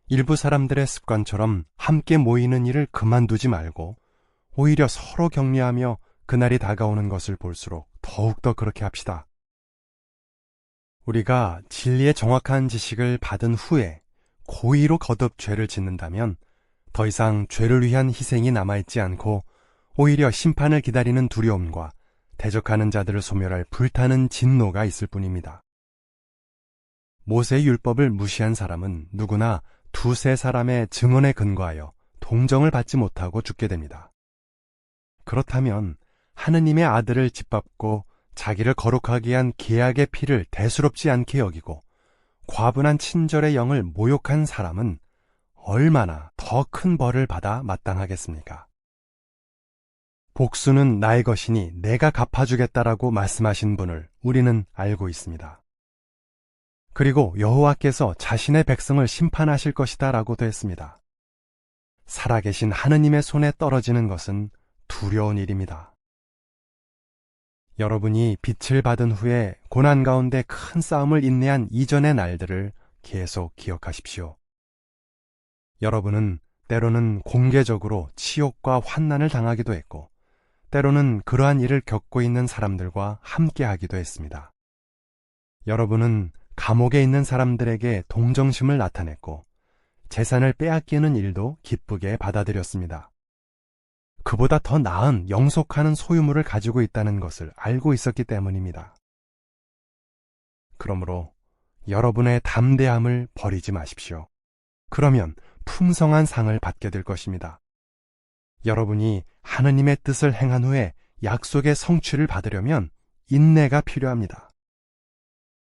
[SPEAKER 1] 일부 사람들의 습관처럼 함께 모이는 일을 그만두지 말고 오히려 서로 격려하며 그날이 다가오는 것을 볼수록 더욱더 그렇게 합시다. 우리가 진리의 정확한 지식을 받은 후에 고의로 거듭 죄를 짓는다면 더 이상 죄를 위한 희생이 남아있지 않고 오히려 심판을 기다리는 두려움과 대적하는 자들을 소멸할 불타는 진노가 있을 뿐입니다. 모세의 율법을 무시한 사람은 누구나 두세 사람의 증언에 근거하여 동정을 받지 못하고 죽게 됩니다. 그렇다면 하느님의 아들을 짓밟고 자기를 거룩하게 한 계약의 피를 대수롭지 않게 여기고 과분한 친절의 영을 모욕한 사람은 얼마나 더 큰 벌을 받아 마땅하겠습니까? 복수는 나의 것이니 내가 갚아주겠다라고 말씀하신 분을 우리는 알고 있습니다. 그리고 여호와께서 자신의 백성을 심판하실 것이다 라고도 했습니다. 살아계신 하느님의 손에 떨어지는 것은 두려운 일입니다. 여러분이 빛을 받은 후에 고난 가운데 큰 싸움을 인내한 이전의 날들을 계속 기억하십시오. 여러분은 때로는 공개적으로 치욕과 환난을 당하기도 했고, 때로는 그러한 일을 겪고 있는 사람들과 함께하기도 했습니다. 여러분은 감옥에 있는 사람들에게 동정심을 나타냈고, 재산을 빼앗기는 일도 기쁘게 받아들였습니다. 그보다 더 나은 영속하는 소유물을 가지고 있다는 것을 알고 있었기 때문입니다. 그러므로 여러분의 담대함을 버리지 마십시오. 그러면 풍성한 상을 받게 될 것입니다. 여러분이 하느님의 뜻을 행한 후에 약속의 성취를 받으려면 인내가 필요합니다.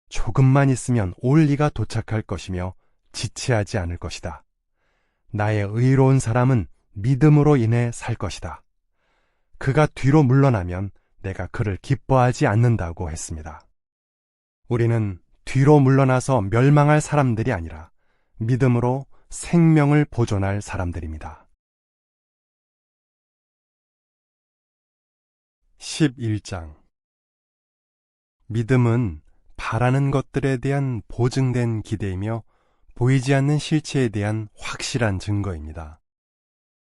[SPEAKER 1] 조금만 있으면 올리가 도착할 것이며 지체하지 않을 것이다. 나의 의로운 사람은 믿음으로 인해 살 것이다. 그가 뒤로 물러나면 내가 그를 기뻐하지 않는다고 했습니다. 우리는 뒤로 물러나서 멸망할 사람들이 아니라 믿음으로 생명을 보존할 사람들입니다. 11장. 믿음은 바라는 것들에 대한 보증된 기대이며 보이지 않는 실체에 대한 확실한 증거입니다.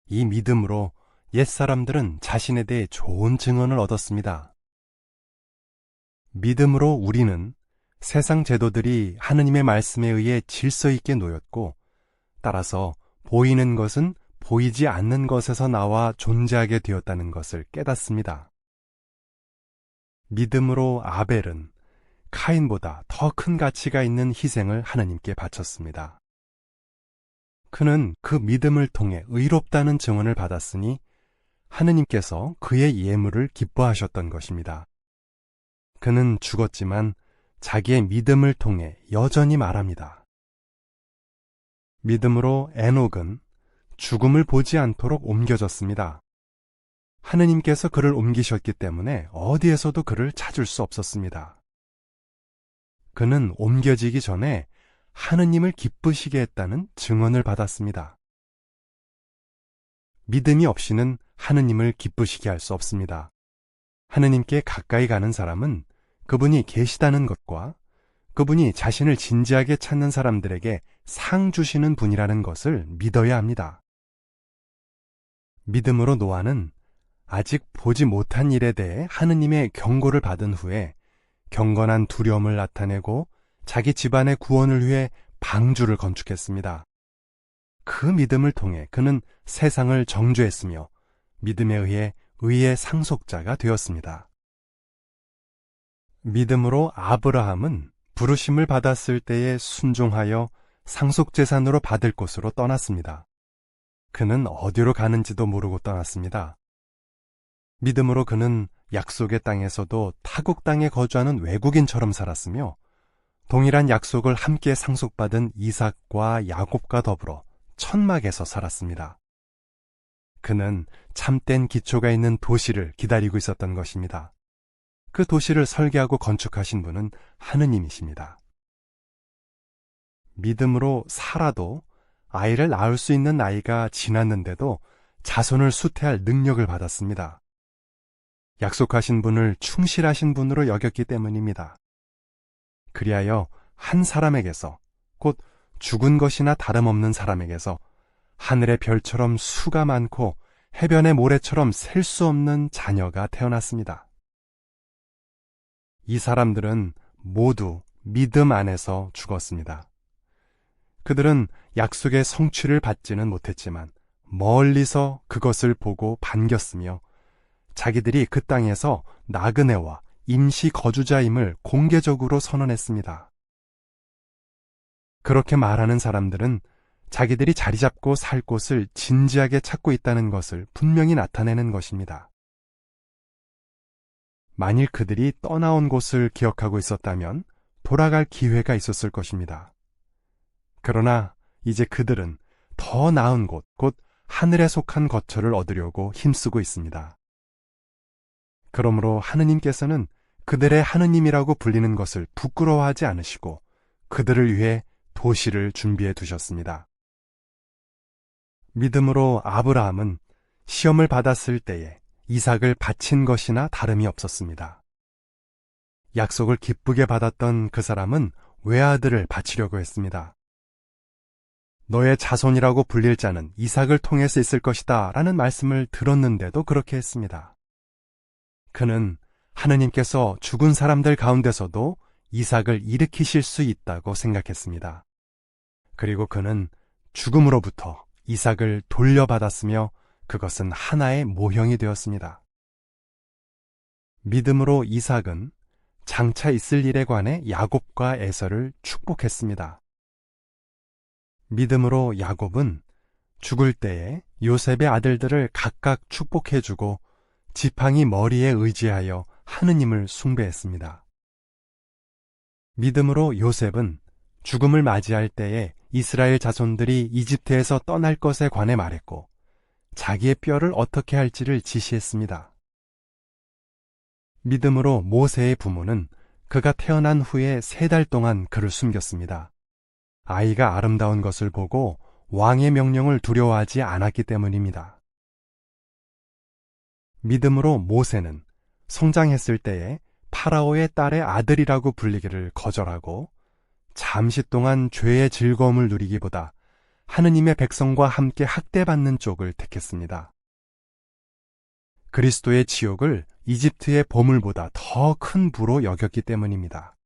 [SPEAKER 1] 이 믿음으로 옛사람들은 자신에 대해 좋은 증언을 얻었습니다. 믿음으로 우리는 세상 제도들이 하느님의 말씀에 의해 질서 있게 놓였고, 따라서 보이는 것은 보이지 않는 것에서 나와 존재하게 되었다는 것을 깨닫습니다. 믿음으로 아벨은 카인보다 더 큰 가치가 있는 희생을 하느님께 바쳤습니다. 그는 그 믿음을 통해 의롭다는 증언을 받았으니 하느님께서 그의 예물을 기뻐하셨던 것입니다. 그는 죽었지만 자기의 믿음을 통해 여전히 말합니다. 믿음으로 에녹은 죽음을 보지 않도록 옮겨졌습니다. 하느님께서 그를 옮기셨기 때문에 어디에서도 그를 찾을 수 없었습니다. 그는 옮겨지기 전에 하느님을 기쁘시게 했다는 증언을 받았습니다. 믿음이 없이는 하느님을 기쁘시게 할 수 없습니다. 하느님께 가까이 가는 사람은 그분이 계시다는 것과 그분이 자신을 진지하게 찾는 사람들에게 상 주시는 분이라는 것을 믿어야 합니다. 믿음으로 노아는 아직 보지 못한 일에 대해 하느님의 경고를 받은 후에 경건한 두려움을 나타내고 자기 집안의 구원을 위해 방주를 건축했습니다. 그 믿음을 통해 그는 세상을 정죄했으며 믿음에 의해 의의 상속자가 되었습니다. 믿음으로 아브라함은 부르심을 받았을 때에 순종하여 상속재산으로 받을 곳으로 떠났습니다. 그는 어디로 가는지도 모르고 떠났습니다. 믿음으로 그는 약속의 땅에서도 타국 땅에 거주하는 외국인처럼 살았으며 동일한 약속을 함께 상속받은 이삭과 야곱과 더불어 천막에서 살았습니다. 그는 참된 기초가 있는 도시를 기다리고 있었던 것입니다. 그 도시를 설계하고 건축하신 분은 하느님이십니다. 믿음으로 사라도 아이를 낳을 수 있는 나이가 지났는데도 자손을 수태할 능력을 받았습니다. 약속하신 분을 충실하신 분으로 여겼기 때문입니다. 그리하여 한 사람에게서, 곧 죽은 것이나 다름없는 사람에게서 하늘의 별처럼 수가 많고 해변의 모래처럼 셀 수 없는 자녀가 태어났습니다. 이 사람들은 모두 믿음 안에서 죽었습니다. 그들은 약속의 성취를 받지는 못했지만 멀리서 그것을 보고 반겼으며 자기들이 그 땅에서 나그네와 임시 거주자임을 공개적으로 선언했습니다. 그렇게 말하는 사람들은 자기들이 자리 잡고 살 곳을 진지하게 찾고 있다는 것을 분명히 나타내는 것입니다. 만일 그들이 떠나온 곳을 기억하고 있었다면 돌아갈 기회가 있었을 것입니다. 그러나 이제 그들은 더 나은 곳, 곧 하늘에 속한 거처를 얻으려고 힘쓰고 있습니다. 그러므로 하느님께서는 그들의 하느님이라고 불리는 것을 부끄러워하지 않으시고 그들을 위해 도시를 준비해 두셨습니다. 믿음으로 아브라함은 시험을 받았을 때에 이삭을 바친 것이나 다름이 없었습니다. 약속을 기쁘게 받았던 그 사람은 외아들을 바치려고 했습니다. 너의 자손이라고 불릴 자는 이삭을 통해서 있을 것이다 라는 말씀을 들었는데도 그렇게 했습니다. 그는 하느님께서 죽은 사람들 가운데서도 이삭을 일으키실 수 있다고 생각했습니다. 그리고 그는 죽음으로부터 이삭을 돌려받았으며 그것은 하나의 모형이 되었습니다. 믿음으로 이삭은 장차 있을 일에 관해 야곱과 에서를 축복했습니다. 믿음으로 야곱은 죽을 때에 요셉의 아들들을 각각 축복해주고 지팡이 머리에 의지하여 하느님을 숭배했습니다. 믿음으로 요셉은 죽음을 맞이할 때에 이스라엘 자손들이 이집트에서 떠날 것에 관해 말했고 자기의 뼈를 어떻게 할지를 지시했습니다. 믿음으로 모세의 부모는 그가 태어난 후에 3달 동안 그를 숨겼습니다. 아이가 아름다운 것을 보고 왕의 명령을 두려워하지 않았기 때문입니다. 믿음으로 모세는 성장했을 때에 파라오의 딸의 아들이라고 불리기를 거절하고 잠시 동안 죄의 즐거움을 누리기보다 하느님의 백성과 함께 학대받는 쪽을 택했습니다. 그리스도의 지옥을 이집트의 보물보다 더 큰 부로 여겼기 때문입니다.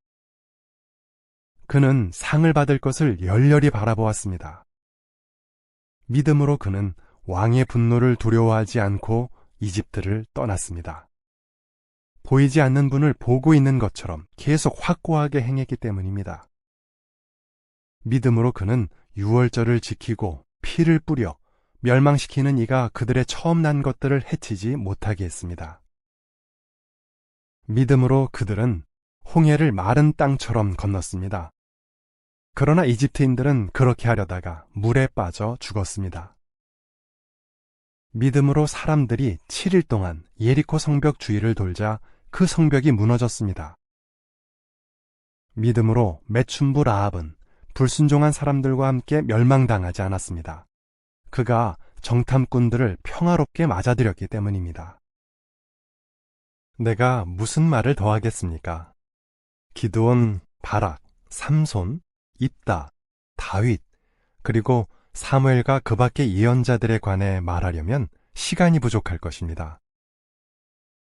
[SPEAKER 1] 그는 상을 받을 것을 열렬히 바라보았습니다. 믿음으로 그는 왕의 분노를 두려워하지 않고 이집트를 떠났습니다. 보이지 않는 분을 보고 있는 것처럼 계속 확고하게 행했기 때문입니다. 믿음으로 그는 유월절을 지키고 피를 뿌려 멸망시키는 이가 그들의 처음 난 것들을 해치지 못하게 했습니다. 믿음으로 그들은 홍해를 마른 땅처럼 건넜습니다. 그러나 이집트인들은 그렇게 하려다가 물에 빠져 죽었습니다. 믿음으로 사람들이 7일 동안 예리코 성벽 주위를 돌자 그 성벽이 무너졌습니다. 믿음으로 매춘부 라합은 불순종한 사람들과 함께 멸망당하지 않았습니다. 그가 정탐꾼들을 평화롭게 맞아들였기 때문입니다. 내가 무슨 말을 더하겠습니까? 기드온, 바락, 삼손, 입다, 다윗, 그리고 사무엘과 그 밖의 예언자들에 관해 말하려면 시간이 부족할 것입니다.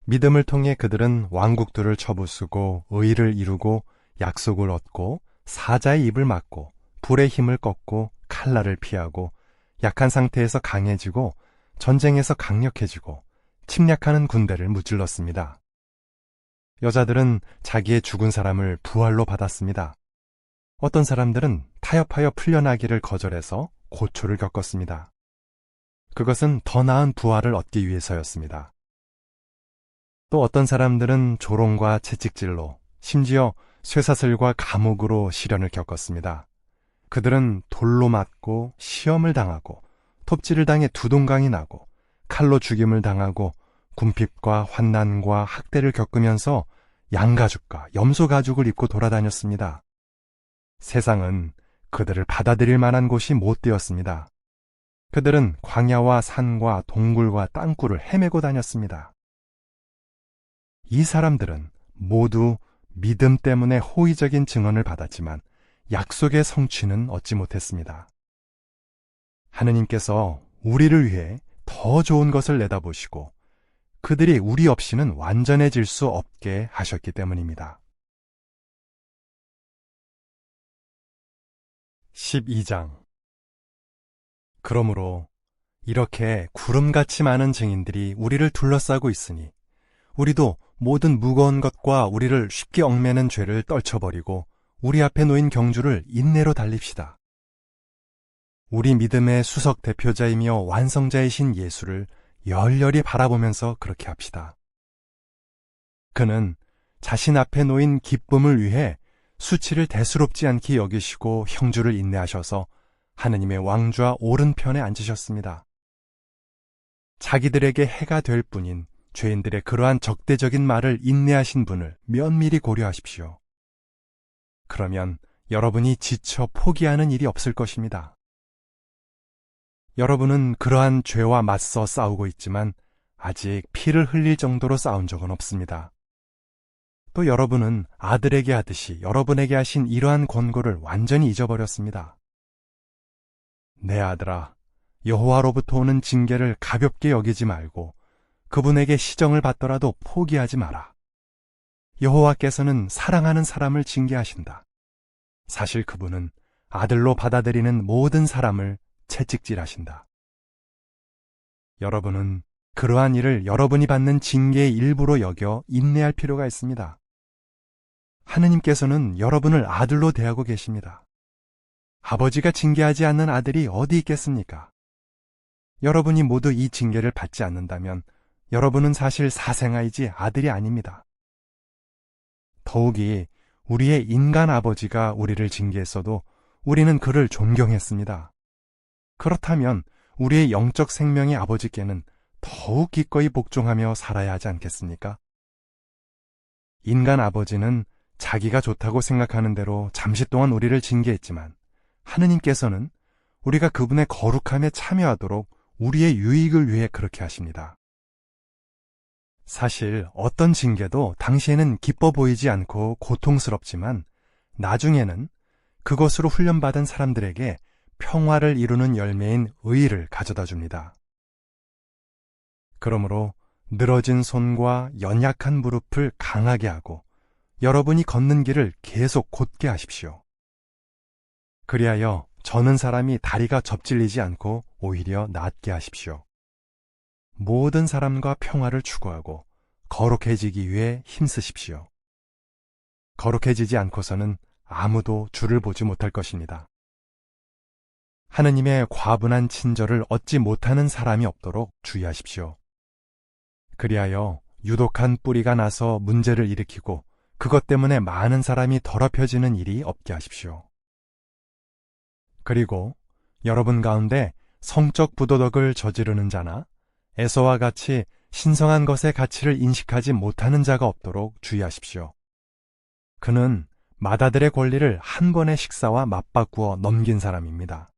[SPEAKER 1] 믿음을 통해 그들은 왕국들을 쳐부수고 의를 이루고 약속을 얻고 사자의 입을 막고 불의 힘을 꺾고 칼날을 피하고 약한 상태에서 강해지고 전쟁에서 강력해지고 침략하는 군대를 무찔렀습니다. 여자들은 자기의 죽은 사람을 부활로 받았습니다. 어떤 사람들은 타협하여 풀려나기를 거절해서 고초를 겪었습니다. 그것은 더 나은 부활을 얻기 위해서였습니다. 또 어떤 사람들은 조롱과 채찍질로 심지어 쇠사슬과 감옥으로 시련을 겪었습니다. 그들은 돌로 맞고 시험을 당하고 톱질을 당해 두동강이 나고 칼로 죽임을 당하고 궁핍과 환난과 학대를 겪으면서 양가죽과 염소가죽을 입고 돌아다녔습니다. 세상은 그들을 받아들일 만한 곳이 못 되었습니다. 그들은 광야와 산과 동굴과 땅굴을 헤매고 다녔습니다. 이 사람들은 모두 믿음 때문에 호의적인 증언을 받았지만 약속의 성취는 얻지 못했습니다. 하느님께서 우리를 위해 더 좋은 것을 내다보시고 그들이 우리 없이는 완전해질 수 없게 하셨기 때문입니다. 12장. 그러므로 이렇게 구름같이 많은 증인들이 우리를 둘러싸고 있으니 우리도 모든 무거운 것과 우리를 쉽게 얽매는 죄를 떨쳐버리고 우리 앞에 놓인 경주를 인내로 달립시다. 우리 믿음의 수석 대표자이며 완성자이신 예수를 열렬히 바라보면서 그렇게 합시다. 그는 자신 앞에 놓인 기쁨을 위해 수치를 대수롭지 않게 여기시고 형주를 인내하셔서 하느님의 왕좌 오른편에 앉으셨습니다. 자기들에게 해가 될 뿐인 죄인들의 그러한 적대적인 말을 인내하신 분을 면밀히 고려하십시오. 그러면 여러분이 지쳐 포기하는 일이 없을 것입니다. 여러분은 그러한 죄와 맞서 싸우고 있지만 아직 피를 흘릴 정도로 싸운 적은 없습니다. 또 여러분은 아들에게 하듯이 여러분에게 하신 이러한 권고를 완전히 잊어버렸습니다. 내 아들아, 여호와로부터 오는 징계를 가볍게 여기지 말고 그분에게 시정을 받더라도 포기하지 마라. 여호와께서는 사랑하는 사람을 징계하신다. 사실 그분은 아들로 받아들이는 모든 사람을 채찍질하신다. 여러분은 그러한 일을 여러분이 받는 징계의 일부로 여겨 인내할 필요가 있습니다. 하느님께서는 여러분을 아들로 대하고 계십니다. 아버지가 징계하지 않는 아들이 어디 있겠습니까? 여러분이 모두 이 징계를 받지 않는다면 여러분은 사실 사생아이지 아들이 아닙니다. 더욱이 우리의 인간 아버지가 우리를 징계했어도 우리는 그를 존경했습니다. 그렇다면 우리의 영적 생명의 아버지께는 더욱 기꺼이 복종하며 살아야 하지 않겠습니까? 인간 아버지는 자기가 좋다고 생각하는 대로 잠시 동안 우리를 징계했지만 하느님께서는 우리가 그분의 거룩함에 참여하도록 우리의 유익을 위해 그렇게 하십니다. 사실 어떤 징계도 당시에는 기뻐 보이지 않고 고통스럽지만 나중에는 그것으로 훈련받은 사람들에게 평화를 이루는 열매인 의의를 가져다 줍니다. 그러므로 늘어진 손과 연약한 무릎을 강하게 하고 여러분이 걷는 길을 계속 곧게 하십시오. 그리하여 저는 사람이 다리가 접질리지 않고 오히려 낫게 하십시오. 모든 사람과 평화를 추구하고 거룩해지기 위해 힘쓰십시오. 거룩해지지 않고서는 아무도 주를 보지 못할 것입니다. 하느님의 과분한 친절을 얻지 못하는 사람이 없도록 주의하십시오. 그리하여 유독한 뿌리가 나서 문제를 일으키고 그것 때문에 많은 사람이 더럽혀지는 일이 없게 하십시오. 그리고 여러분 가운데 성적 부도덕을 저지르는 자나 에서와 같이 신성한 것의 가치를 인식하지 못하는 자가 없도록 주의하십시오. 그는 맏아들의 권리를 한 번의 식사와 맞바꾸어 넘긴 사람입니다.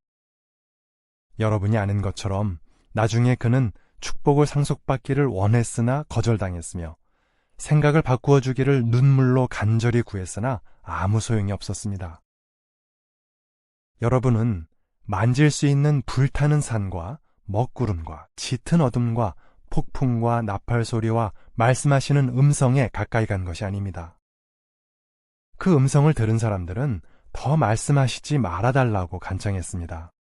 [SPEAKER 1] 여러분이 아는 것처럼 나중에 그는 축복을 상속받기를 원했으나 거절당했으며 생각을 바꾸어 주기를 눈물로 간절히 구했으나 아무 소용이 없었습니다. 여러분은 만질 수 있는 불타는 산과 먹구름과 짙은 어둠과 폭풍과 나팔 소리와 말씀하시는 음성에 가까이 간 것이 아닙니다. 그 음성을 들은 사람들은 더 말씀하시지 말아달라고 간청했습니다.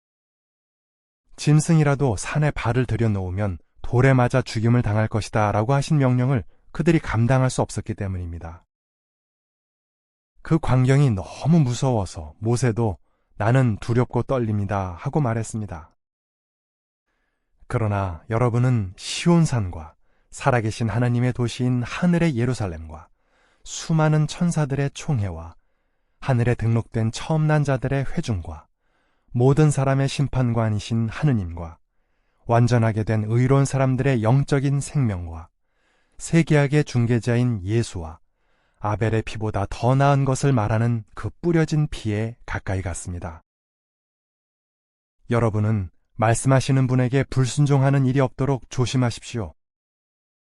[SPEAKER 1] 짐승이라도 산에 발을 들여놓으면 돌에 맞아 죽임을 당할 것이다 라고 하신 명령을 그들이 감당할 수 없었기 때문입니다. 그 광경이 너무 무서워서 모세도 나는 두렵고 떨립니다 하고 말했습니다. 그러나 여러분은 시온산과 살아계신 하나님의 도시인 하늘의 예루살렘과 수많은 천사들의 총회와 하늘에 등록된 처음 난 자들의 회중과 모든 사람의 심판관이신 하느님과 완전하게 된 의로운 사람들의 영적인 생명과 새 계약의 중개자인 예수와 아벨의 피보다 더 나은 것을 말하는 그 뿌려진 피에 가까이 갔습니다. 여러분은 말씀하시는 분에게 불순종하는 일이 없도록 조심하십시오.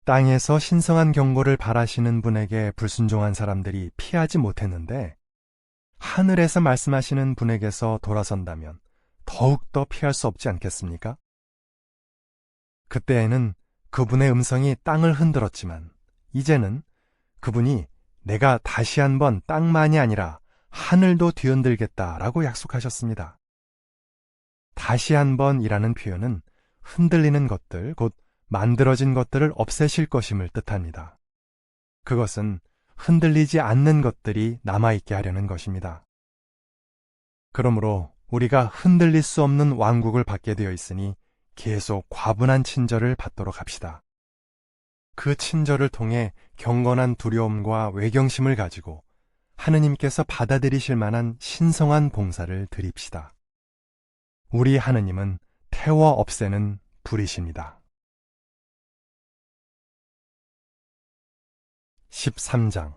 [SPEAKER 1] 땅에서 신성한 경고를 바라시는 분에게 불순종한 사람들이 피하지 못했는데 하늘에서 말씀하시는 분에게서 돌아선다면 더욱더 피할 수 없지 않겠습니까? 그때에는 그분의 음성이 땅을 흔들었지만 이제는 그분이 내가 다시 한번 땅만이 아니라 하늘도 뒤흔들겠다라고 약속하셨습니다. 다시 한번이라는 표현은 흔들리는 것들, 곧 만들어진 것들을 없애실 것임을 뜻합니다. 그것은 흔들리지 않는 것들이 남아있게 하려는 것입니다. 그러므로 우리가 흔들릴 수 없는 왕국을 받게 되어 있으니 계속 과분한 친절을 받도록 합시다. 그 친절을 통해 경건한 두려움과 외경심을 가지고 하느님께서 받아들이실 만한 신성한 봉사를 드립시다. 우리 하느님은 태워 없애는 불이십니다. 13장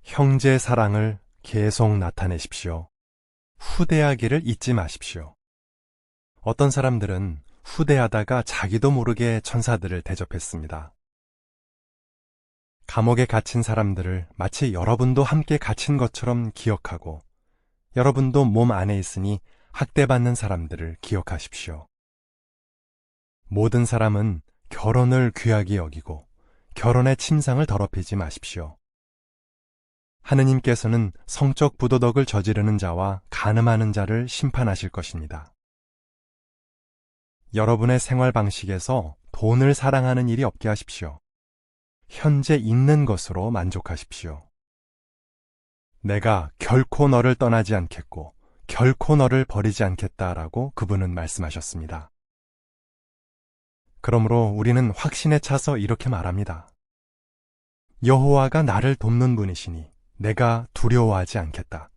[SPEAKER 1] 형제 사랑을 계속 나타내십시오. 후대하기를 잊지 마십시오. 어떤 사람들은 후대하다가 자기도 모르게 천사들을 대접했습니다. 감옥에 갇힌 사람들을 마치 여러분도 함께 갇힌 것처럼 기억하고 여러분도 몸 안에 있으니 학대받는 사람들을 기억하십시오. 모든 사람은 결혼을 귀하게 여기고 결혼의 침상을 더럽히지 마십시오. 하느님께서는 성적 부도덕을 저지르는 자와 간음하는 자를 심판하실 것입니다. 여러분의 생활 방식에서 돈을 사랑하는 일이 없게 하십시오. 현재 있는 것으로 만족하십시오. 내가 결코 너를 떠나지 않겠고 결코 너를 버리지 않겠다라고 그분은 말씀하셨습니다. 그러므로 우리는 확신에 차서 이렇게 말합니다. 여호와가 나를 돕는 분이시니 내가 두려워하지 않겠다.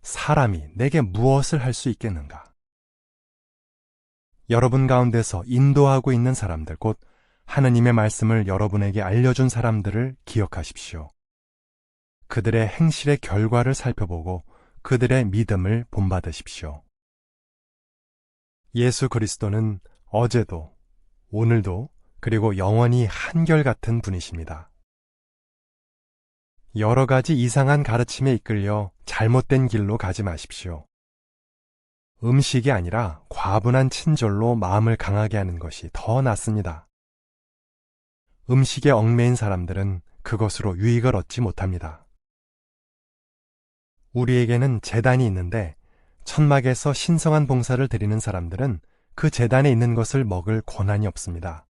[SPEAKER 1] 사람이 내게 무엇을 할 수 있겠는가? 여러분 가운데서 인도하고 있는 사람들, 곧 하느님의 말씀을 여러분에게 알려준 사람들을 기억하십시오. 그들의 행실의 결과를 살펴보고 그들의 믿음을 본받으십시오. 예수 그리스도는 어제도, 오늘도, 그리고 영원히 한결같은 분이십니다. 여러 가지 이상한 가르침에 이끌려 잘못된 길로 가지 마십시오. 음식이 아니라 과분한 친절로 마음을 강하게 하는 것이 더 낫습니다. 음식에 얽매인 사람들은 그것으로 유익을 얻지 못합니다. 우리에게는 제단이 있는데 천막에서 신성한 봉사를 드리는 사람들은 그 제단에 있는 것을 먹을 권한이 없습니다.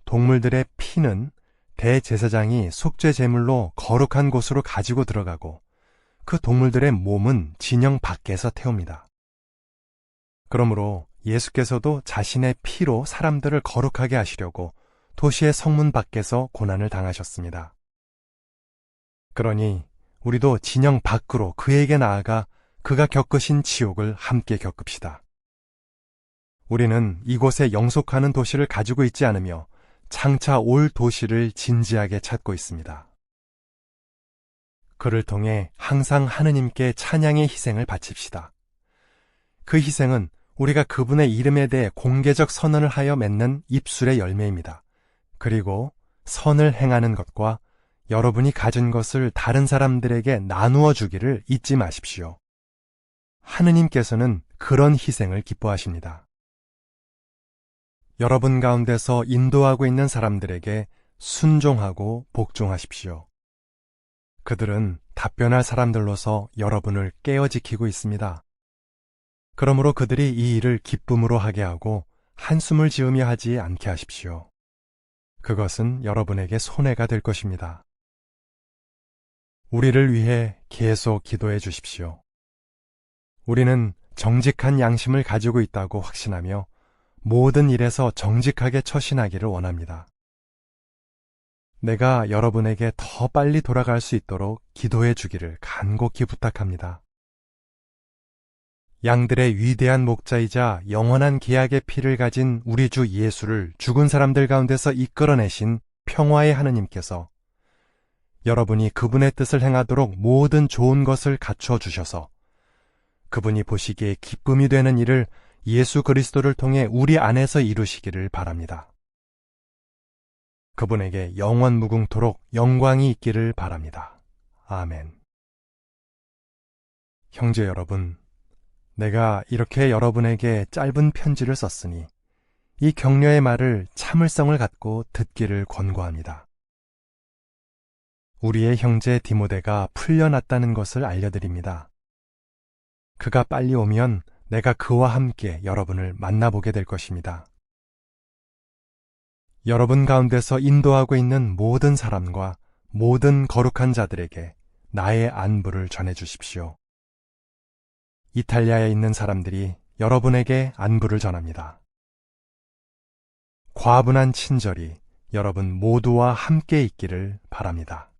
[SPEAKER 1] 동물들의 피는 대제사장이 속죄 제물로 거룩한 곳으로 가지고 들어가고 그 동물들의 몸은 진영 밖에서 태웁니다. 그러므로 예수께서도 자신의 피로 사람들을 거룩하게 하시려고 도시의 성문 밖에서 고난을 당하셨습니다. 그러니 우리도 진영 밖으로 그에게 나아가 그가 겪으신 지옥을 함께 겪읍시다. 우리는 이곳에 영속하는 도시를 가지고 있지 않으며 장차 올 도시를 진지하게 찾고 있습니다. 그를 통해 항상 하느님께 찬양의 희생을 바칩시다. 그 희생은 우리가 그분의 이름에 대해 공개적 선언을 하여 맺는 입술의 열매입니다. 그리고 선을 행하는 것과 여러분이 가진 것을 다른 사람들에게 나누어 주기를 잊지 마십시오. 하느님께서는 그런 희생을 기뻐하십니다. 여러분 가운데서 인도하고 있는 사람들에게 순종하고 복종하십시오. 그들은 답변할 사람들로서 여러분을 깨어 지키고 있습니다. 그러므로 그들이 이 일을 기쁨으로 하게 하고 한숨을 지으며 하지 않게 하십시오. 그것은 여러분에게 손해가 될 것입니다. 우리를 위해 계속 기도해 주십시오. 우리는 정직한 양심을 가지고 있다고 확신하며 모든 일에서 정직하게 처신하기를 원합니다. 내가 여러분에게 더 빨리 돌아갈 수 있도록 기도해 주기를 간곡히 부탁합니다. 양들의 위대한 목자이자 영원한 계약의 피를 가진 우리 주 예수를 죽은 사람들 가운데서 이끌어내신 평화의 하느님께서 여러분이 그분의 뜻을 행하도록 모든 좋은 것을 갖추어 주셔서 그분이 보시기에 기쁨이 되는 일을 예수 그리스도를 통해 우리 안에서 이루시기를 바랍니다. 그분에게 영원 무궁토록 영광이 있기를 바랍니다. 아멘. 형제 여러분, 내가 이렇게 여러분에게 짧은 편지를 썼으니 이 격려의 말을 참을성을 갖고 듣기를 권고합니다. 우리의 형제 디모데가 풀려났다는 것을 알려드립니다. 그가 빨리 오면 내가 그와 함께 여러분을 만나보게 될 것입니다. 여러분 가운데서 인도하고 있는 모든 사람과 모든 거룩한 자들에게 나의 안부를 전해주십시오. 이탈리아에 있는 사람들이 여러분에게 안부를 전합니다. 과분한 친절이 여러분 모두와 함께 있기를 바랍니다.